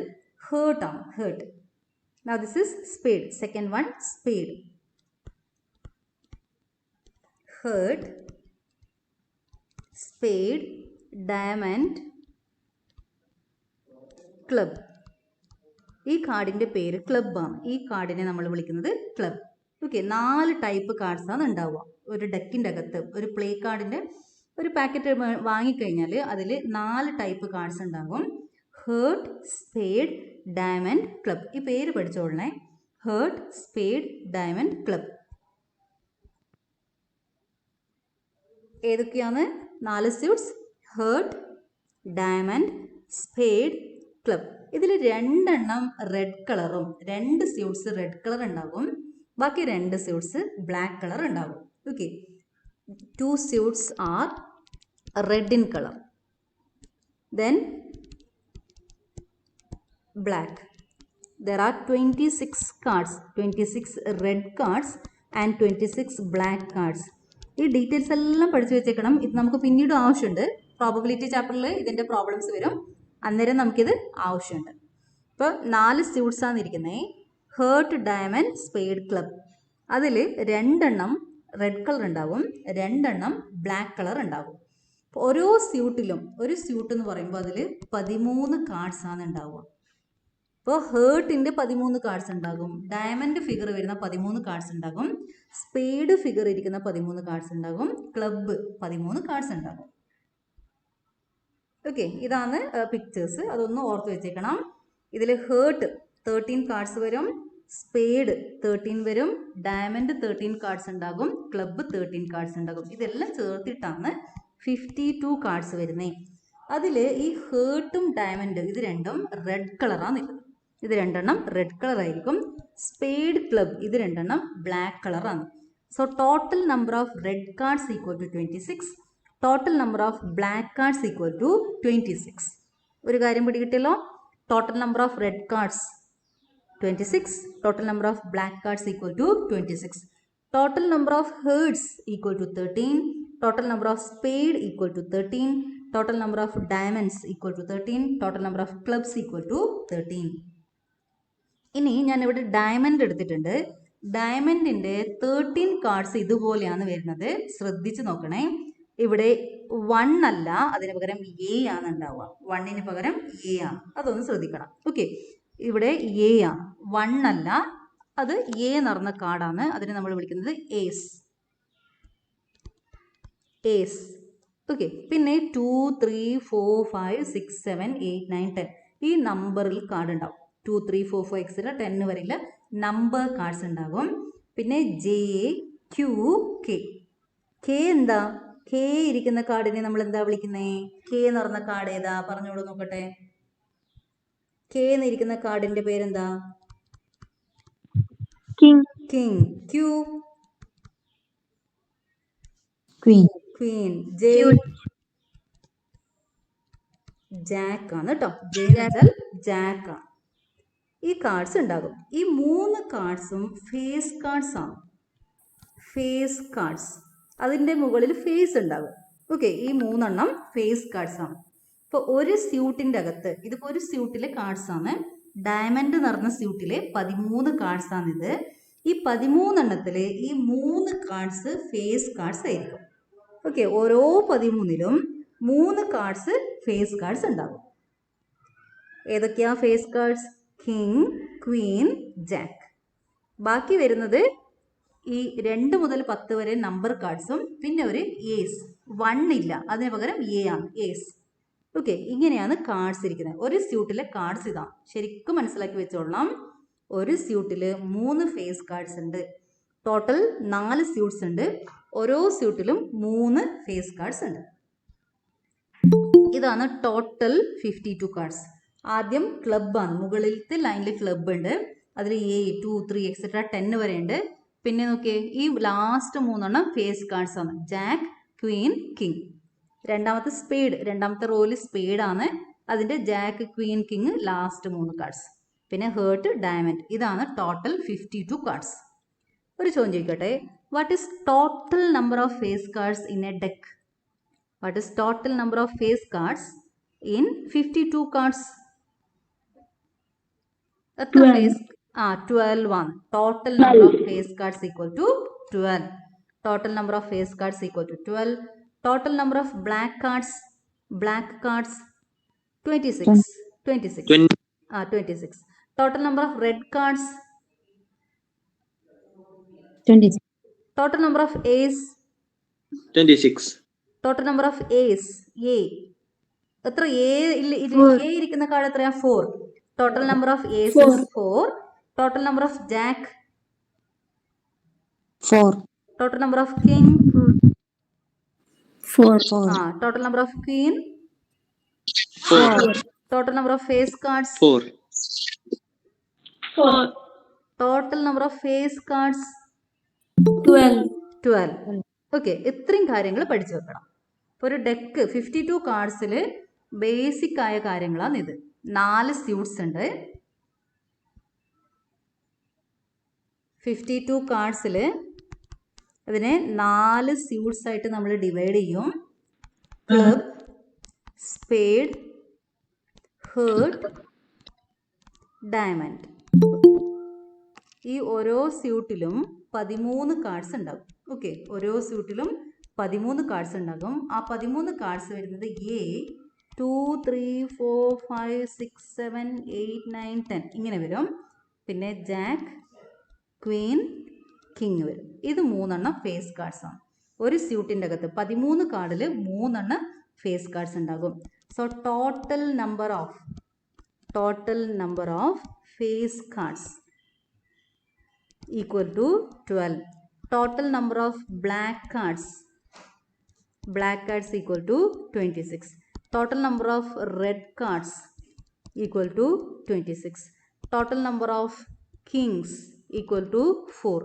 ഹേർട്ട് ആണ്, heart. Now this is spade. Second one, spade. Heart, spade, diamond, club. ഈ കാർഡിൻ്റെ പേര് ക്ലബ് ആണ്. ഈ കാർഡിനെ നമ്മൾ വിളിക്കുന്നത് ക്ലബ്. ഓക്കെ, 4 ടൈപ്പ് കാർഡ്സാണ് ഉണ്ടാവുക ഒരു ഡെക്കിൻ്റെ അകത്ത്. ഒരു പ്ലേ കാർഡിൻ്റെ ഒരു പാക്കറ്റ് വാങ്ങിക്കഴിഞ്ഞാൽ അതിൽ 4 ടൈപ്പ് കാർഡ്സ് ഉണ്ടാകും. Heart, spade, diamond, club. ഈ പേര് പഠിച്ചോളണേ, ഹേർട്ട്, സ്പേഡ്, ഡയമണ്ട്, ക്ലബ്. ഏതൊക്കെയാണ് 4 suits? Heart, diamond, spade, club. ഇതിൽ 2 എണ്ണം റെഡ് കളറും 2 സ്യൂട്ട്സ് റെഡ് കളർ ഉണ്ടാകും, ബാക്കി 2 സ്യൂട്ട്സ് ബ്ലാക്ക് കളർ ഉണ്ടാകും. Okay, 2 suits are red in color, then black. There are 26 cards, 26 red cards and 26 black cards. ഈ details എല്ലാം പഠിച്ചു വെച്ചേക്കണം. ഇത് നമുക്ക് പിന്നീട് ആവശ്യമുണ്ട്. പ്രോബബിലിറ്റി ചാപ്റ്ററിൽ ഇതിൻ്റെ പ്രോബ്ലംസ് വരും, അന്നേരം നമുക്കിത് ആവശ്യമുണ്ട്. ഇപ്പോൾ 4 സ്യൂട്ട്സാണ് ഇരിക്കുന്നത്. Heart, diamond, spade, club. അതിൽ 2 എണ്ണം റെഡ് കളർ ഉണ്ടാവും, 2 എണ്ണം ബ്ലാക്ക് കളർ ഉണ്ടാവും. ഓരോ സ്യൂട്ടിലും, ഒരു സ്യൂട്ട് എന്ന് പറയുമ്പോൾ അതിൽ 13 കാർഡ്സാണ് ഉണ്ടാവുക. അപ്പോൾ ഹേർട്ടിൻ്റെ 13 കാർഡ്സ് ഉണ്ടാകും, ഡയമണ്ട് ഫിഗർ വരുന്ന 13 കാർഡ്സ് ഉണ്ടാകും, സ്പേഡ് ഫിഗർ ഇരിക്കുന്ന 13 കാർഡ്സ് ഉണ്ടാകും, ക്ലബ്ബ് 13 കാർഡ്സ് ഉണ്ടാകും. ഓക്കെ, ഇതാണ് പിക്ചേഴ്സ്, അതൊന്ന് ഓർത്ത് വെച്ചേക്കണം. ഇതിൽ ഹേർട്ട് 13 കാർഡ്സ് വരും, സ്പേഡ് 13 വരും, ഡയമണ്ട് 13 കാർഡ്സ് ഉണ്ടാകും, ക്ലബ്ബ് 13 കാർഡ്സ് ഉണ്ടാകും. ഇതെല്ലാം ചേർത്തിട്ടാണ് 52 കാർഡ്സ് വരുന്നത്. അതിൽ ഈ ഹേർട്ടും ഡയമണ്ട് ഇത് രണ്ടും റെഡ് കളറാണ് നിൽക്കുന്നത്. ഇത് 2 എണ്ണം റെഡ് കളർ ആയിരിക്കും. സ്പേഡ്, ക്ലബ് ഇത് 2 എണ്ണം ബ്ലാക്ക് കളറാണ്. So total number of red cards equal to 26, total number of black cards equal to 26. ഒരു കാര്യം പിടികിട്ടിയല്ലോ, total number of red cards 26, total number of black cards equal to 26, total number of hearts equal to 13, total number of spade equal to 13, total number of diamonds equal to 13, total number of clubs equal to 13. ഇനി ഞാൻ ഇവിടെ diamond എടുത്തിട്ടുണ്ട്. ഡയമണ്ടിൻ്റെ 13 cards ഇതുപോലെയാണ് വരുന്നത്. ശ്രദ്ധിച്ച് നോക്കണേ, ഇവിടെ 1 അല്ല, അതിന് പകരം എ ആണ് ഉണ്ടാവുക. 1ന് പകരം എ ആണ്, അതൊന്ന് ശ്രദ്ധിക്കണം. ഓക്കെ, ഇവിടെ എ ആണ്, 1 അല്ല, അത് എ നിറഞ്ഞ കാർഡാണ്. അതിനെ നമ്മൾ വിളിക്കുന്നത് ഏസ്. ഏസ്. ഓക്കെ, പിന്നെ 2, 3, 4, 5, 6, 7, 8, 9, 10 ഈ നമ്പറിൽ കാർഡ് ഉണ്ടാവും. 2, 3, 4, 5 എക്സെട്ര 10 വരെയുള്ള നമ്പർ കാർഡ്സ് ഉണ്ടാകും. പിന്നെ ജെ, ക്യു, കെ. കെ എന്താ? കെ ഇരിക്കുന്ന കാർഡിനെ നമ്മൾ എന്താ വിളിക്കുന്നത്? കെ എന്ന് പറഞ്ഞ കാർഡ് ഏതാ? പറഞ്ഞോളൂ നോക്കട്ടെ. കെ എന്നിരിക്കുന്ന കാർഡിന്റെ പേരെന്താ? King. King. Q? Queen. Queen. J? Jack ആണ് കേട്ടോ. ജെ വെച്ചാൽ ജാക്ക് ആണ്. ഈ കാർഡ്സ് ഉണ്ടാകും. ഈ 3 കാർഡ്സും ഫേസ് കാർഡ്സ് ആണ്. ഫേസ് കാർഡ്സ്, അതിൻ്റെ മുകളിൽ ഫേസ് ഉണ്ടാകും. ഓക്കെ, ഈ 3 എണ്ണം ഫേസ് കാർഡ്സ് ആണ്. ഇപ്പോൾ ഒരു സ്യൂട്ടിൻ്റെ അകത്ത്, ഇതിപ്പോൾ ഒരു സ്യൂട്ടിലെ കാർഡ്സ് ആണ്. ഡയമണ്ട് നിറഞ്ഞ സ്യൂട്ടിലെ 13 കാർഡ്സ് ആണിത്. ഈ 13 എണ്ണത്തിൽ ഈ 3 കാർഡ്സ് ഫേസ് കാർഡ്സ് ആയിരിക്കും. ഓക്കെ, ഓരോ 13ലും 3 കാർഡ്സ് ഫേസ് കാർഡ്സ് ഉണ്ടാകും. ഏതൊക്കെയാ face cards? King, queen, jack. ബാക്കി വരുന്നത് ഈ 2 മുതൽ 10 വരെ നമ്പർ കാർഡ്സും പിന്നെ ഒരു ഏസ്. 1 ഇല്ല, അതിന് പകരം എ ആണ്, ഏസ്. ഓക്കെ, ഇങ്ങനെയാണ് കാർഡ്സ് ഇരിക്കുന്നത്. ഒരു സ്യൂട്ടിലെ കാർഡ്സ് ഇതാണ്, ശരിക്കും മനസ്സിലാക്കി വെച്ചോളണം. ഒരു സ്യൂട്ടിൽ 3 ഫേസ് കാർഡ്സ് ഉണ്ട്. ടോട്ടൽ 4 സ്യൂട്ട്സ് ഉണ്ട്. ഓരോ സ്യൂട്ടിലും 3 ഫേസ് കാർഡ്സ് ഉണ്ട്. ഇതാണ് ടോട്ടൽ 52 കാർഡ്സ്. ആദ്യം ക്ലബ്ബാണ്, മുകളിലത്തെ ലൈനിൽ ക്ലബ്ബ് ഉണ്ട്. അതിൽ എ, 2, 3 എക്സെട്ര 10 വരെ ഉണ്ട്. പിന്നെ നോക്കിയേ, ഈ ലാസ്റ്റ് 3 എണ്ണം ഫേസ് കാർഡ്സ് ആണ്. Jack, queen, king. രണ്ടാമത്തെ സ്പേഡ്, രണ്ടാമത്തെ റോയിൽ സ്പേഡ് ആണ്. അതിൻ്റെ jack, queen, king last 3 cards. പിന്നെ ഹേർട്ട്, ഡയമണ്ട്. ഇതാണ് ടോട്ടൽ 52 കാർഡ്സ്. ഒരു ചോദ്യം ചോദിക്കട്ടെ, what is total number of face cards in a deck? What is total number of face cards in 52 cards? എത്ര ഫേസ്? 12 ആണ്. Total number of face cards equal to 12. Total number of face cards equal to 12. Total number of black cards 26. 26. Total number of red cards 26. Total number of A's. 26. Total number of A's. A. എത്ര A ഇരിക്കുന്ന card എത്രയാ? 4. Total number of A's is 4. Total number of Jack. 4. Total number of King. 4. Total number of Queen. 4. Total number of face cards. 4. Total number of face cards. 12. Okay, ഇത്രയും കാര്യങ്ങൾ പഠിച്ചു വെക്കണം. ഒരു deck 52 കാർഡ്സിൽ basic ആയ കാര്യങ്ങളാണ് ഇത്. 4 suites ഉണ്ട്. 52 കാർഡ്സിൽ അതിനെ 4 സ്യൂട്ട്സ് ആയിട്ട് നമ്മൾ ഡിവൈഡ് ചെയ്യും. Club, spade, heart, diamond. ഈ ഓരോ സ്യൂട്ടിലും 13 കാർഡ്സ് ഉണ്ടാകും. ഓക്കെ, ഓരോ സ്യൂട്ടിലും 13 കാർഡ്സ് ഉണ്ടാകും. ആ 13 കാർഡ്സ് വരുന്നത് A 2 3 4 5 6 7 8 9 10 ഇങ്ങനെ വരും. പിന്നെ ജാക്ക്, ക്വീൻ, കിങ് വരും. ഇത് 3 ഫേസ് കാർഡ്സ് ആണ്. ഒരു സ്യൂട്ടിൻ്റെ അകത്ത് 13 കാർഡിൽ 3 ഫേസ് കാർഡ്സ് ഉണ്ടാകും. So total number of face cards equal to 12. Total number of black cards equal to 26. Total number of red cards equal to 26. Total number of kings equal to 4.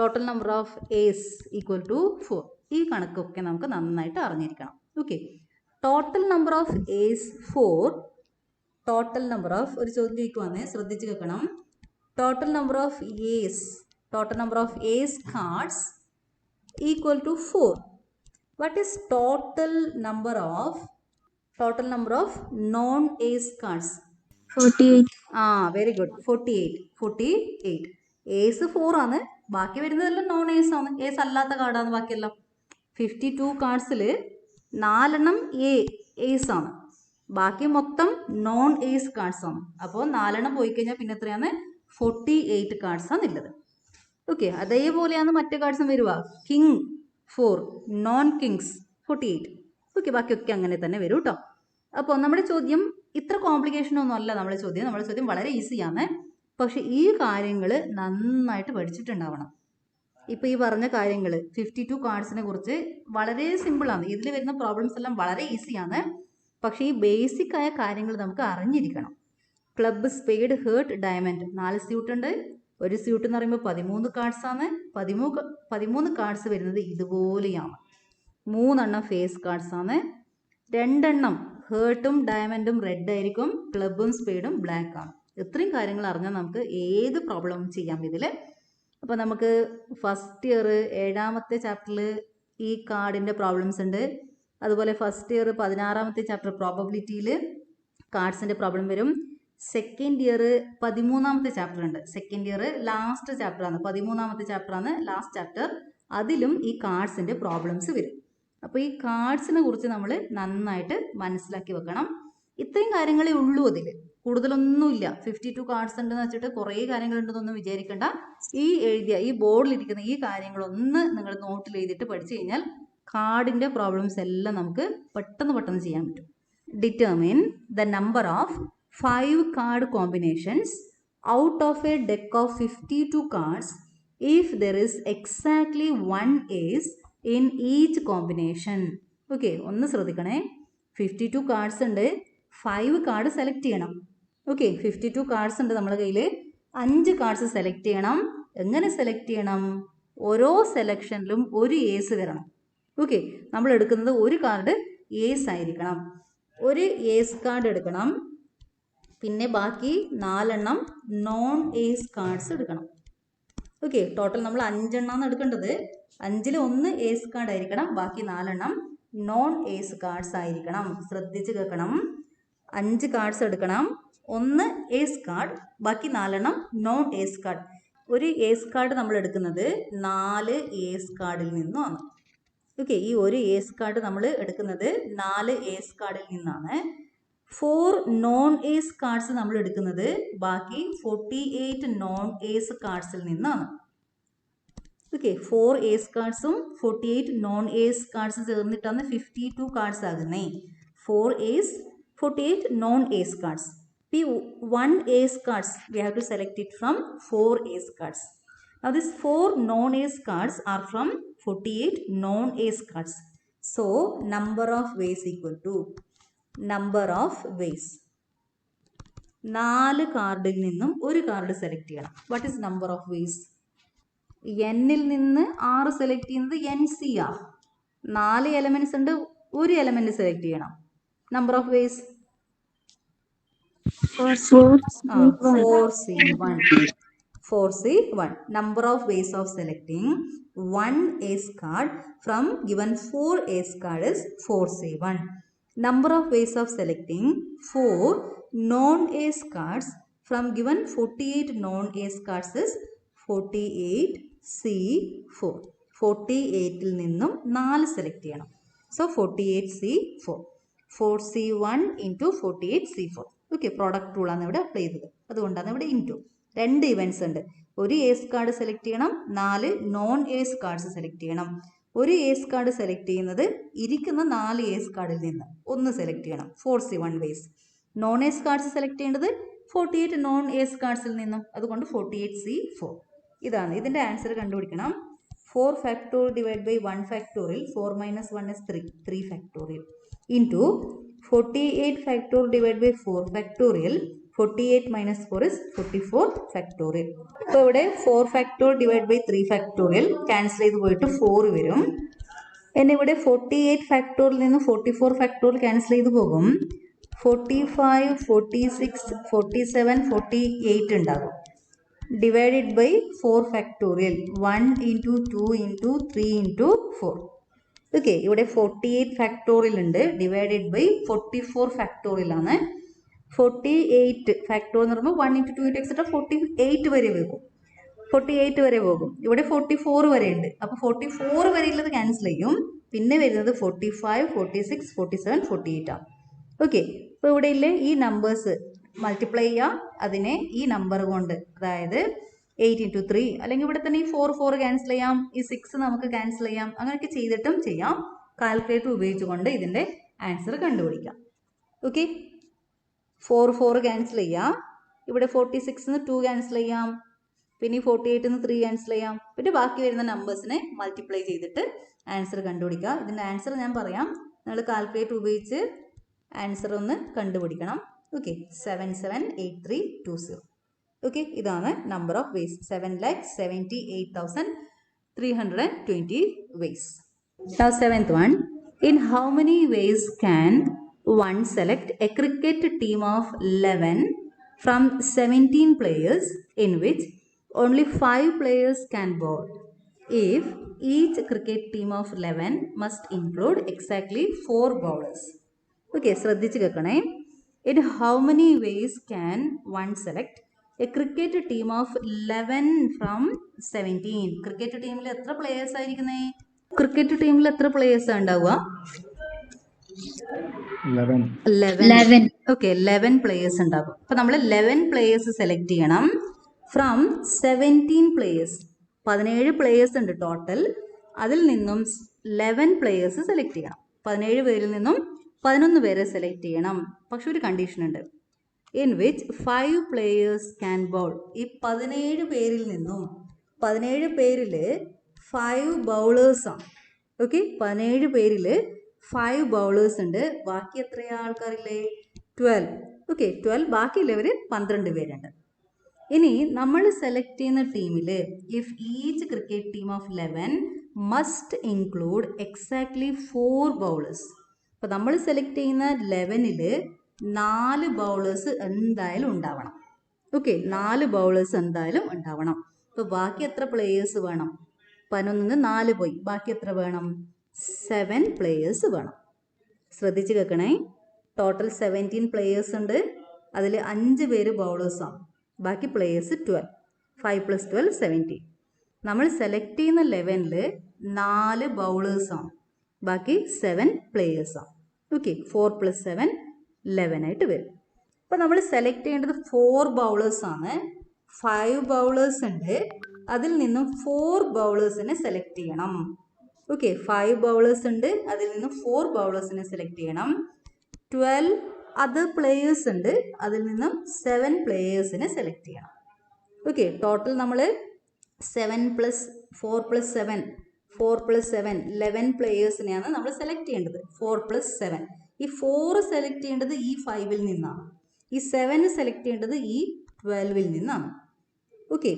Total number of ace equal to 4. ഈ കണക്കൊക്കെ നമുക്ക് നന്നായിട്ട് അറിഞ്ഞിരിക്കണം. Okay, total number of ace 4. Total number of ഒരു ചോദ്യം ചോദിക്കുവാന്നേ, ശ്രദ്ധിച്ച് കേൾക്കണം. Total number of ace cards equal to 4. What is total number of non-ace cards? 48. Very good. 48. Ace 4 ആണ്. ബാക്കി വരുന്നതെല്ലാം നോൺ ഏസ് ആണ്. ഏസ് അല്ലാത്ത കാർഡാണ് ബാക്കിയെല്ലാം. 52 കാർഡ്സിൽ 4 ഏസ് ആണ്. ബാക്കി മൊത്തം നോൺ ഏസ് കാർഡ്സ് ആണ്. അപ്പോൾ 4 പോയി കഴിഞ്ഞാൽ പിന്നെ എത്രയാണ്? 48 കാർഡ്സ് ആണ് ഉള്ളത്. ഓക്കെ, അതേപോലെയാണ് മറ്റു കാർഡ്സും വരിക. King 4, non Kings 48. ഓക്കെ, ബാക്കിയൊക്കെ അങ്ങനെ തന്നെ വരും കേട്ടോ. അപ്പോൾ നമ്മുടെ ചോദ്യം ഇത്ര കോംപ്ലിക്കേഷൻ ഒന്നും അല്ല. നമ്മുടെ ചോദ്യം വളരെ ഈസിയാണ്. പക്ഷെ ഈ കാര്യങ്ങൾ നന്നായിട്ട് പഠിച്ചിട്ടുണ്ടാവണം. ഇപ്പോൾ ഈ പറഞ്ഞ കാര്യങ്ങൾ 52 കാർഡ്സിനെ കുറിച്ച് വളരെ സിമ്പിളാണ്. ഇതിൽ വരുന്ന പ്രോബ്ലംസ് എല്ലാം വളരെ ഈസിയാണ്. പക്ഷേ ഈ ബേസിക് ആയ കാര്യങ്ങൾ നമുക്ക് അറിഞ്ഞിരിക്കണം. Club, spade, heart, diamond 4 suit ഉണ്ട്. ഒരു സ്യൂട്ട് എന്ന് പറയുമ്പോൾ 13 കാർഡ്സ് ആണ്. 13 കാർഡ്സ് വരുന്നത് ഇതുപോലെയാണ്. 3 ഫേസ് കാർഡ്സ് ആണ്. 2 ഹേർട്ടും ഡയമണ്ടും റെഡ് ആയിരിക്കും. ക്ലബ്ബും സ്പേഡും ബ്ലാക്ക് ആണ്. ഇത്രയും കാര്യങ്ങൾ അറിഞ്ഞാൽ നമുക്ക് ഏത് പ്രോബ്ലം ചെയ്യാം ഇതിൽ. അപ്പോൾ നമുക്ക് ഫസ്റ്റ് ഇയർ 7ാമത്തെ ചാപ്റ്ററിൽ ഈ കാർഡിൻ്റെ പ്രോബ്ലംസ് ഉണ്ട്. അതുപോലെ ഫസ്റ്റ് ഇയർ 16ാമത്തെ ചാപ്റ്റർ പ്രോബബിലിറ്റിയിൽ കാർഡ്സിൻ്റെ പ്രോബ്ലം വരും. സെക്കൻഡ് ഇയർ 13ാമത്തെ ചാപ്റ്റർ ഉണ്ട്. സെക്കൻഡ് ഇയർ ലാസ്റ്റ് ചാപ്റ്ററാണ്. 13ാമത്തെ ചാപ്റ്ററാണ് ലാസ്റ്റ് ചാപ്റ്റർ. അതിലും ഈ കാർഡ്സിൻ്റെ പ്രോബ്ലംസ് വരും. അപ്പോൾ ഈ കാർഡ്സിനെ കുറിച്ച് നമ്മൾ നന്നായിട്ട് മനസ്സിലാക്കി വെക്കണം. ഇത്രയും കാര്യങ്ങളേ ഉള്ളൂ. അതിൽ കൂടുതലൊന്നുമില്ല. 52 കാർഡ്സ് ഉണ്ടെന്ന് വെച്ചിട്ട് കുറേ കാര്യങ്ങളുണ്ടെന്നൊന്നും വിചാരിക്കേണ്ട. ഈ ബോർഡിലിരിക്കുന്ന ഈ കാര്യങ്ങളൊന്ന് നിങ്ങൾ നോട്ടിൽ എഴുതിയിട്ട് പഠിച്ചു കഴിഞ്ഞാൽ കാർഡിൻ്റെ പ്രോബ്ലംസ് എല്ലാം നമുക്ക് പെട്ടെന്ന് ചെയ്യാൻ പറ്റും. Determine the number of 5 card combinations out of a deck of 52 cards if there is exactly 1 ace in each combination. Okay, ഒന്ന് ശ്രദ്ധിക്കണേ. 52 കാർഡ്സ് ഉണ്ട്. 5 കാർഡ് സെലക്ട് ചെയ്യണം. ഓക്കെ, 52 കാർഡ്സ് ഉണ്ട് നമ്മുടെ കയ്യിൽ. 5 കാർഡ്സ് സെലക്ട് ചെയ്യണം. എങ്ങനെ സെലക്ട് ചെയ്യണം? ഓരോ സെലക്ഷനിലും ഒരു ഏസ് വരണം. ഓക്കെ, നമ്മൾ എടുക്കുന്നത് ഒരു കാർഡ് ഏസ് ആയിരിക്കണം. ഒരു ഏസ് കാർഡ് എടുക്കണം. പിന്നെ ബാക്കി 4 നോൺ ഏസ് കാർഡ്സ് എടുക്കണം. ഓക്കെ, ടോട്ടൽ നമ്മൾ 5 എടുക്കേണ്ടത്. 5ൽ 1 ഏസ് കാർഡ് ആയിരിക്കണം. ബാക്കി 4 നോൺ ഏസ് കാർഡ്സ് ആയിരിക്കണം. ശ്രദ്ധിച്ച് കേൾക്കണം. 5 കാർഡ്സ് എടുക്കണം. 1 ഏസ് കാർഡ്, ബാക്കി 4 നോൺ ഏസ് കാർഡ്. ഒരു ഏസ് കാർഡ് നമ്മൾ എടുക്കുന്നത് 4 ഏസ് കാർഡിൽ നിന്നാണ്. ഓക്കെ, ഈ ഒരു ഏസ് കാർഡ് നമ്മൾ എടുക്കുന്നത് 4 ഏസ് കാർഡിൽ നിന്നാണ്. 4 നോൺ ഏസ് കാർഡ്സ് നമ്മൾ എടുക്കുന്നത് ബാക്കി 48 നോൺ ഏസ് കാർഡ്സിൽ നിന്നാണ്. ഓക്കെ 4 ഏസ് കാർഡ്സും 48 നോൺ ഏസ് കാർഡ്സ് ചേർന്നിട്ടാണ് 52 കാർഡ്സ് ആകുന്നേ 4 ഏസ് 48 നോൺ ഏസ് കാർഡ്സ് ഈ 1 ace cards we have to select it from 4 ace cards. Now these 4 non ace cards are from 48 non ace cards. So number of ways equal to number of ways. 4 കാർഡിൽ നിന്നും ഒരു card select ചെയ്യണം. What is number of vase? എന്നിൽ നിന്ന് 6 select ചെയ്യുന്നത് N C ആ 4 elements ഉണ്ട്, ഒരു എലമെന്റ് സെലക്ട് ചെയ്യണം. Number of vase 4C1. 4C1. Number of ways of selecting one ace card from given 4 ace card is 4C1. Number of ways of selecting 4 non-ace cards from given 48 non-ace cards is 48C4. 48 ൽ നിന്നും 4 select ചെയ്യണം. So 48C4. 4C1 into 48C4. Okay, product റൂളാണ് ഇവിടെ apply ചെയ്തത്, അതുകൊണ്ടാണ് ഇവിടെ into. 2 events ഉണ്ട്. ഒരു ഏസ് കാർഡ് സെലക്ട് ചെയ്യണം, 4 നോൺ ഏസ് കാർഡ്സ് സെലക്ട് ചെയ്യണം. ഒരു ഏസ് കാർഡ് സെലക്ട് ചെയ്യുന്നത് ഇരിക്കുന്ന 4 ഏസ് കാർഡിൽ നിന്ന് ഒന്ന് സെലക്ട് ചെയ്യണം. 4C1 ways. Non ace cards select ചെയ്യേണ്ടത് 48 നോൺ ഏസ് കാർഡ്സിൽ നിന്നും, അതുകൊണ്ട് 48C4. ഇതാണ് ഇതിൻ്റെ ആൻസർ കണ്ടുപിടിക്കണം. 4 factorial divide by 1 factorial 4 minus 1 is 3 factorial into 48 factorial divide by 4 factorial 48 minus 4 is 44 factorial. അപ്പോൾ ഇവിടെ 4 factorial divide by 3 factorial cancel ചെയ്ത് പോയിട്ട് 4 വരും. എന്നിവിടെ 48 ഫാക്ടോറിയൽ നിന്ന് 44 ഫാക്ടോറിയൽ ക്യാൻസൽ ചെയ്ത് പോകും. 45, 46, 47, 48 ഉണ്ടാകും. Divided by 4 factorial 1 into 2 into 3 into 4. Okay, ഇവിടെ 48 ഫാക്ടോറിയൽ ഉണ്ട്, ഡിവൈഡഡ് ബൈ 44 ഫാക്ടോറിയൽ ആണ്. 48 ഫാക്ടോറിയൽ എന്ന് പറയുമ്പോൾ 1 into 2 into etc 48 വരെ പോകും. 48 വരെ പോകും. ഇവിടെ 44 വരെ ഉണ്ട്, അപ്പോൾ 44 വരെ ഉള്ളത് ക്യാൻസൽ ചെയ്യും. പിന്നെ വരുന്നത് 45, 46, 47, 48 ആണ്. ഓക്കെ, അപ്പോൾ ഇവിടെ ഇല്ലേ ഈ നമ്പേഴ്സ് മൾട്ടിപ്ലൈ ചെയ്യുക, അതിനെ ഈ നമ്പർ കൊണ്ട്, അതായത് 8 into 3, അല്ലെങ്കിൽ ഇവിടെ തന്നെ ഈ 4 ക്യാൻസൽ ചെയ്യാം, ഈ 6 നമുക്ക് ക്യാൻസൽ ചെയ്യാം, അങ്ങനെയൊക്കെ ചെയ്തിട്ടും ചെയ്യാം. കാൽക്കുലേറ്റർ ഉപയോഗിച്ചുകൊണ്ട് ഇതിൻ്റെ ആൻസർ കണ്ടുപിടിക്കാം. ഓക്കെ, 4 ക്യാൻസൽ ചെയ്യാം. ഇവിടെ 46 2 ക്യാൻസൽ ചെയ്യാം, പിന്നെ 48 3 ക്യാൻസൽ ചെയ്യാം. പിന്നെ ബാക്കി വരുന്ന നമ്പേഴ്സിനെ മൾട്ടിപ്ലൈ ചെയ്തിട്ട് ആൻസർ കണ്ടുപിടിക്കുക. ഇതിൻ്റെ ആൻസർ ഞാൻ പറയാം, നിങ്ങൾ കാൽക്കുലേറ്റർ ഉപയോഗിച്ച് ആൻസർ ഒന്ന് കണ്ടുപിടിക്കണം. ഓക്കെ, 778320. ഓക്കെ, ഇതാണ് number of ways. 7,78,320 ways. Now 7th one. In how many ways can one select a cricket team of 11 from 17 players in which only 5 players can bowl if each cricket team of 11 must include exactly 4 bowlers? Okay, ശ്രദ്ധിച്ച് കേൾക്കണേ. In how many ways can one select a cricket team of 11 from 17? Cricket ടീമിൽ എത്ര players ആയിരിക്കുന്നേ? Cricket ടീമിൽ എത്ര players ഉണ്ടാവുക? 11. Okay, 11 players ഉണ്ടാകും. അപ്പോൾ നമ്മൾ 11 പ്ലേയേഴ്സ് സെലക്ട് ചെയ്യണം ഫ്രം 17 പ്ലേയേഴ്സ്. 17 പ്ലേയേഴ്സ് ഉണ്ട് ടോട്ടൽ, അതിൽ നിന്നും 11 പ്ലേയേഴ്സ് സെലക്ട് ചെയ്യണം. 17 പേരിൽ നിന്നും 11 പേരെ സെലക്ട് ചെയ്യണം. പക്ഷെ ഒരു കണ്ടീഷൻ ഉണ്ട്. In which 5 players can bowl. ഈ 17 പേരിൽ നിന്നും 17 പേരിൽ 5 ബൗളേഴ്സാണ്. ഓക്കെ, 17 പേരിൽ 5 ബൗളേഴ്സ് ഉണ്ട്. ബാക്കി എത്ര ആൾക്കാരില്ലേ? 12. ഓക്കെ, 12. ബാക്കിയുള്ളവർ 12 പേരുണ്ട്. ഇനി നമ്മൾ സെലക്ട് ചെയ്യുന്ന ടീമിൽ if each cricket team of 11 must include exactly 4 bowlers. അപ്പോൾ നമ്മൾ സെലക്ട് ചെയ്യുന്ന 11ൽ 4 ബൗളേഴ്സ് എന്തായാലും ഉണ്ടാവണം. ഓക്കെ, 4 ബൗളേഴ്സ് എന്തായാലും ഉണ്ടാവണം. അപ്പോൾ ബാക്കി എത്ര പ്ലേയേഴ്സ് വേണം? 11 4 പോയി, ബാക്കി എത്ര വേണം? 7 പ്ലേയേഴ്സ് വേണം. ശ്രദ്ധിച്ച് കേൾക്കണേ. ടോട്ടൽ 17 പ്ലേയേഴ്സ് ഉണ്ട്, അതിൽ 5 പേര് ബൗളേഴ്സാണ്, ബാക്കി പ്ലേയേഴ്സ് 12. 5 + 12 17. നമ്മൾ സെലക്ട് ചെയ്യുന്ന 11ൽ 4 ബൗളേഴ്സാണ്, ബാക്കി 7 പ്ലേയേഴ്സാണ്. ഓക്കെ, 4 + 7 11 ആയിട്ട് വരും. അപ്പോൾ നമ്മൾ സെലക്ട് ചെയ്യേണ്ടത് 4 ബൗളേഴ്സാണ്. 5 ബൗളേഴ്സ് ഉണ്ട്, അതിൽ നിന്നും 4 ബൗളേഴ്സിനെ സെലക്ട് ചെയ്യണം. ഓക്കെ, 5 ബൗളേഴ്സ് ഉണ്ട്, അതിൽ നിന്നും 4 ബൗളേഴ്സിനെ സെലക്ട് ചെയ്യണം. 12 അതർ പ്ലേയേഴ്സ് ഉണ്ട്, അതിൽ നിന്നും 7 പ്ലേയേഴ്സിനെ സെലക്ട് ചെയ്യണം. ഓക്കെ, ടോട്ടൽ നമ്മൾ 7 + 4 + 7 4 + 7 11 പ്ലേയേഴ്സിനെയാണ് നമ്മൾ സെലക്ട് ചെയ്യേണ്ടത്. 4 + 7 ഈ 4 സെലക്ട് ചെയ്യേണ്ടത് ഈ 5ൽ നിന്നാണ്, ഈ 7 സെലക്ട് ചെയ്യേണ്ടത് ഈ 12ൽ നിന്നാണ്. Okay,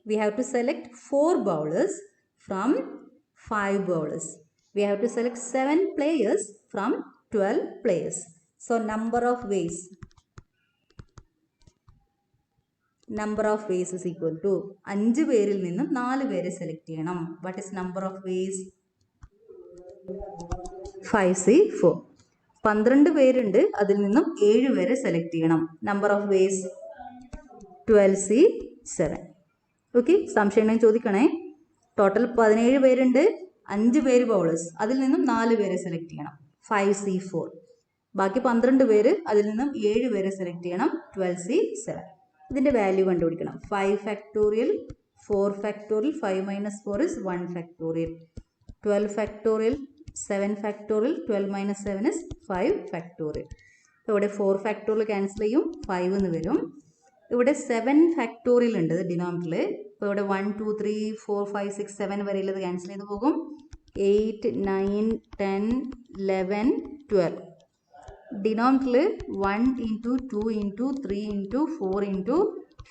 we have to select 4 bowlers from 5 bowlers. We have to select 7 players from 12 players. So number of ways is equal to 5 പേരിൽ നിന്നും 4 പേരെ സെലക്ട് ചെയ്യണം. What is number of ways? 5C4. 12 പേരുണ്ട്, അതിൽ നിന്നും 7 പേരെ സെലക്ട് ചെയ്യണം. Number of vase 12C7. Okay, സംശയം ചോദിക്കണേ. ടോട്ടൽ 17 പേരുണ്ട്, 5 പേര് ബൗളേഴ്സ്, അതിൽ നിന്നും 4 പേരെ സെലക്ട് ചെയ്യണം. 5C4. ബാക്കി 12 പേര്, അതിൽ നിന്നും 7 പേരെ സെലക്ട് ചെയ്യണം. 12C7. ഇതിൻ്റെ വാല്യൂ കണ്ടുപിടിക്കണം. 5 factorial 4 factorial 5 - 4 is 1 factorial. 12 factorial 7 factorial 12 - 7 is 5 factorial. ഇവിടെ 4 ഫാക്ടോറിയൽ ക്യാൻസൽ ചെയ്യും, 5 എന്ന് വരും. ഇവിടെ 7 ഫാക്ടോറിയൽ ഉണ്ട് ഡിനോമിനേറ്ററിൽ. ഇപ്പോൾ ഇവിടെ 1 2 3 4 5 6 7 വരെയുള്ളത് ക്യാൻസൽ ചെയ്ത് പോകും. 8 9 10 11 12. ഡിനോമിനേറ്ററിൽ 1 × 2 × 3 × 4 ×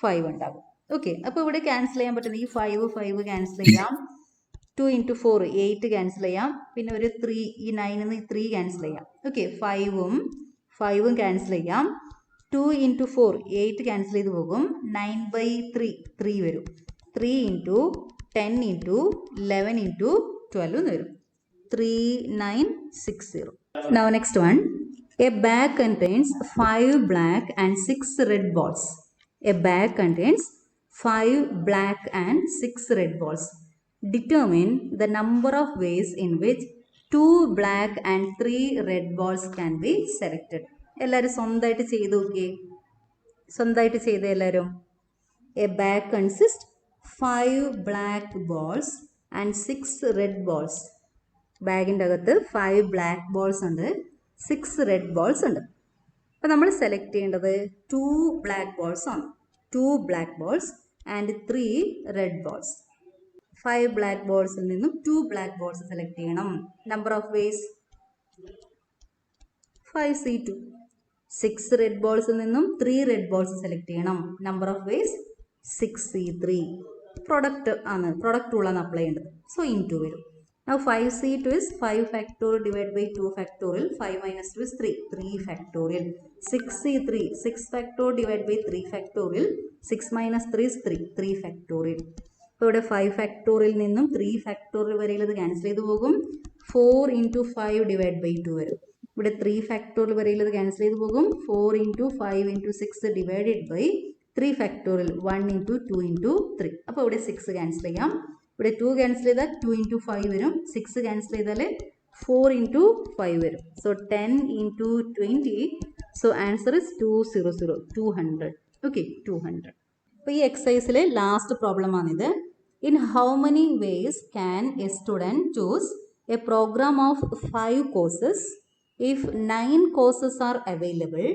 5 ഉണ്ടാകും. ഓക്കെ, അപ്പോൾ ഇവിടെ ക്യാൻസൽ ചെയ്യാൻ പറ്റുന്ന ഈ 5 ക്യാൻസൽ ചെയ്യാം. 2 × 4 8 ക്യാൻസൽ ചെയ്യാം. പിന്നെ ഒരു 3, ഈ 9 ന്ന് 3 ക്യാൻസൽ ചെയ്യാം. ഓക്കെ, 5ഉം ക്യാൻസൽ ചെയ്യാം. 2 × 4 8 ക്യാൻസൽ ചെയ്ത് പോകും. 9/3 3 വരും. 3 × 10 × 11 × 12 എന്ന് വരും. 3960. Now next one. A bag contains 5 black and 6 red balls. A bag contains 5 black and 6 red balls. Determine the number of ways in which 2 black and 3 red balls can be selected. എല്ലാവരും സ്വന്തമായിട്ട് ചെയ്ത് നോക്കിയേ. സ്വന്തമായിട്ട് ചെയ്തേ എല്ലാവരും. A bag consists 5 black balls and 6 red balls. ബാഗിൻ്റെ അകത്ത് 5 black balls ഉണ്ട്, 6 red balls ഉണ്ട്. അപ്പോൾ നമ്മൾ സെലക്ട് ചെയ്യേണ്ടത് 2 ബ്ലാക്ക് ബോൾസ് ആണ്. 2 black balls and 3 red balls. 5 black ബോൾസിൽ നിന്നും 2 ബ്ലാക്ക് ബോൾസ് സെലക്ട് ചെയ്യണം. Number of ways 5C2. 6 red ബോൾസിൽ നിന്നും 3 റെഡ് ബോൾസ് സെലക്ട് ചെയ്യണം. Number of ways 6C3. Product ആണ്, പ്രൊഡക്റ്റ് റൂളാണ് അപ്ലൈ ചെയ്യേണ്ടത്. സോ ഇൻറ്റു വരും. Now 5C2 is 5 factorial divided by 2 factorial. 5 - 2 is 3 factorial. 6C3 6 factorial divided by 3 factorial. 6 - 3 is 3 factorial. അപ്പോൾ ഇവിടെ 5 factorial നിന്നും 3 ഫാക്ടോറിയൽ വരെയുള്ളത് ക്യാൻസൽ ചെയ്ത് പോകും. 4 × 5 ഡിവൈഡ് ബൈ 2 വരും. ഇവിടെ 3 ഫാക്ടോറിയൽ വരെയുള്ളത് ക്യാൻസൽ ചെയ്ത് പോകും. 4 × 5 × 6 ഡിവൈഡഡ് ബൈ 3 ഫാക്ടോറിയൽ 1 × 2 × 3. അപ്പോൾ ഇവിടെ 6 ക്യാൻസൽ ചെയ്യാം. ഇവിടെ 2 ക്യാൻസൽ ചെയ്താൽ 2 × 5 വരും. 6 ക്യാൻസൽ ചെയ്താൽ 4 × 5 വരും. So 10 × 20. So answer is 200 200. Okay, 200. അപ്പോൾ ഈ എക്സസൈസിലെ ലാസ്റ്റ് പ്രോബ്ലം ആണിത്. In how many ways can a student choose a program of 5 courses if 9 courses are available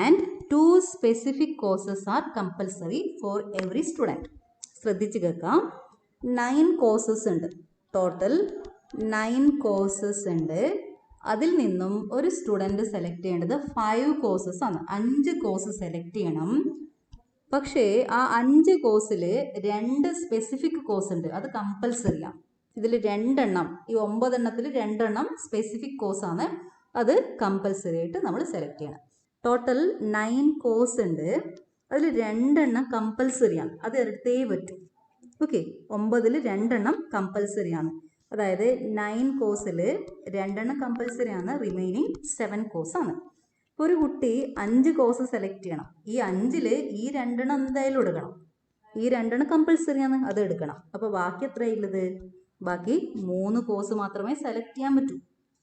and 2 specific courses are compulsory for every student? ശ്രദ്ധിച്ച് കേൾക്കാം. 9 courses ഉണ്ട്, total 9 courses ഉണ്ട്. അതിൽ നിന്നും ഒരു സ്റ്റുഡൻറ്റ് സെലക്ട് ചെയ്യേണ്ടത് 5 courses ആണ്. 5 കോഴ്സ് സെലക്ട് ചെയ്യണം. പക്ഷേ ആ 5 കോഴ്സിൽ 2 സ്പെസിഫിക് കോഴ്സ് ഉണ്ട്, അത് കമ്പൽസറിയാണ്. ഇതിൽ 2 എണ്ണം, ഈ 9 എണ്ണത്തിൽ 2 എണ്ണം സ്പെസിഫിക് കോഴ്സാണ്, അത് കമ്പൽസറി ആയിട്ട് നമ്മൾ സെലക്ട് ചെയ്യണം. ടോട്ടൽ 9 കോഴ്സ് ഉണ്ട്, അതിൽ 2 എണ്ണം കമ്പൽസറിയാണ്, അത് എടുത്തേ പറ്റും. ഓക്കെ, 9ൽ 2 എണ്ണം കമ്പൽസറിയാണ്. അതായത് 9 കോഴ്സിൽ 2 എണ്ണം കമ്പൽസറിയാണ്, റിമൈനിങ് 7 കോഴ്സാണ്. ഒരു കുട്ടി 5 കോഴ്സ് സെലക്ട് ചെയ്യണം. ഈ 5ൽ ഈ 2 എണ്ണം എന്തായാലും എടുക്കണം. ഈ 2 എണ്ണം കമ്പൽസറിയാണ്, അത് എടുക്കണം. അപ്പോൾ ബാക്കി എത്രയുള്ളത്? ബാക്കി 3 കോഴ്സ് മാത്രമേ സെലക്ട് ചെയ്യാൻ പറ്റൂ.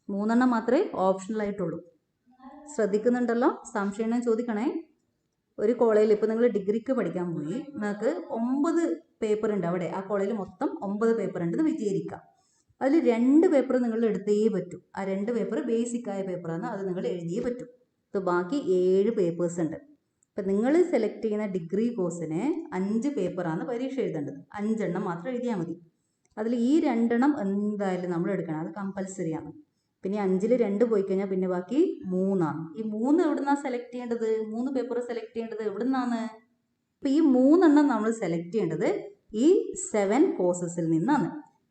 3 എണ്ണം മാത്രമേ ഓപ്ഷണൽ ആയിട്ടുള്ളൂ. ശ്രദ്ധിക്കുന്നുണ്ടല്ലോ? സംശയം ചോദിക്കണേ. ഒരു കോളേജിൽ ഇപ്പോൾ നിങ്ങൾ ഡിഗ്രിക്ക് പഠിക്കാൻ പോയി, നിങ്ങൾക്ക് 9 പേപ്പർ ഉണ്ട് അവിടെ, ആ കോളേജിൽ മൊത്തം 9 പേപ്പർ ഉണ്ടെന്ന് വിചാരിക്കാം. അതിൽ 2 പേപ്പർ നിങ്ങൾ എടുത്തേ പറ്റൂ. ആ 2 പേപ്പർ ബേസിക്കായ പേപ്പറാണ്, അത് നിങ്ങൾ എഴുതിയേ പറ്റൂ. അപ്പോൾ ബാക്കി 7 പേപ്പേഴ്സ് ഉണ്ട്. അപ്പം നിങ്ങൾ സെലക്ട് ചെയ്യുന്ന ഡിഗ്രി കോഴ്സിന് 5 പേപ്പറാണ് പരീക്ഷ എഴുതേണ്ടത്. 5 എണ്ണം മാത്രം എഴുതിയാൽ മതി. അതിൽ ഈ 2 എണ്ണം എന്തായാലും നമ്മൾ എടുക്കണം, അത് കമ്പൽസറിയാണ്. പിന്നെ 5-ൽ 2 പോയി കഴിഞ്ഞാൽ പിന്നെ ബാക്കി 3 ഈ 3 എവിടെ നിന്നാണ് സെലക്ട് ചെയ്യേണ്ടത്? 3 പേപ്പർ സെലക്ട് ചെയ്യേണ്ടത് എവിടെ നിന്നാണ്? അപ്പോൾ ഈ 3 എണ്ണം നമ്മൾ സെലക്ട് ചെയ്യേണ്ടത് ഈ 7 കോഴ്സസിൽ നിന്നാണ്.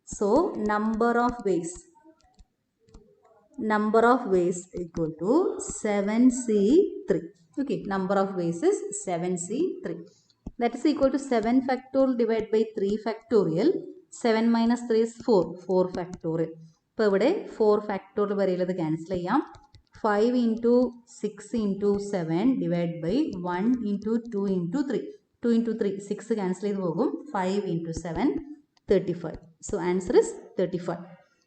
So number of vase equal to 7C3. Okay, number of ways is 7C3. That is equal to 7 factorial divided by 3 factorial. 7 minus 3 is 4 factorial. ഇപ്പോൾ ഇവിടെ 4 factorial വരെയുള്ളത് ക്യാൻസൽ ചെയ്യാം. 5 into 6 into 7 divided by 1 into 2 into 3. 2 into 3 6 cancel ചെയ്ത് പോകും. 5 into 7 35. So answer is 35.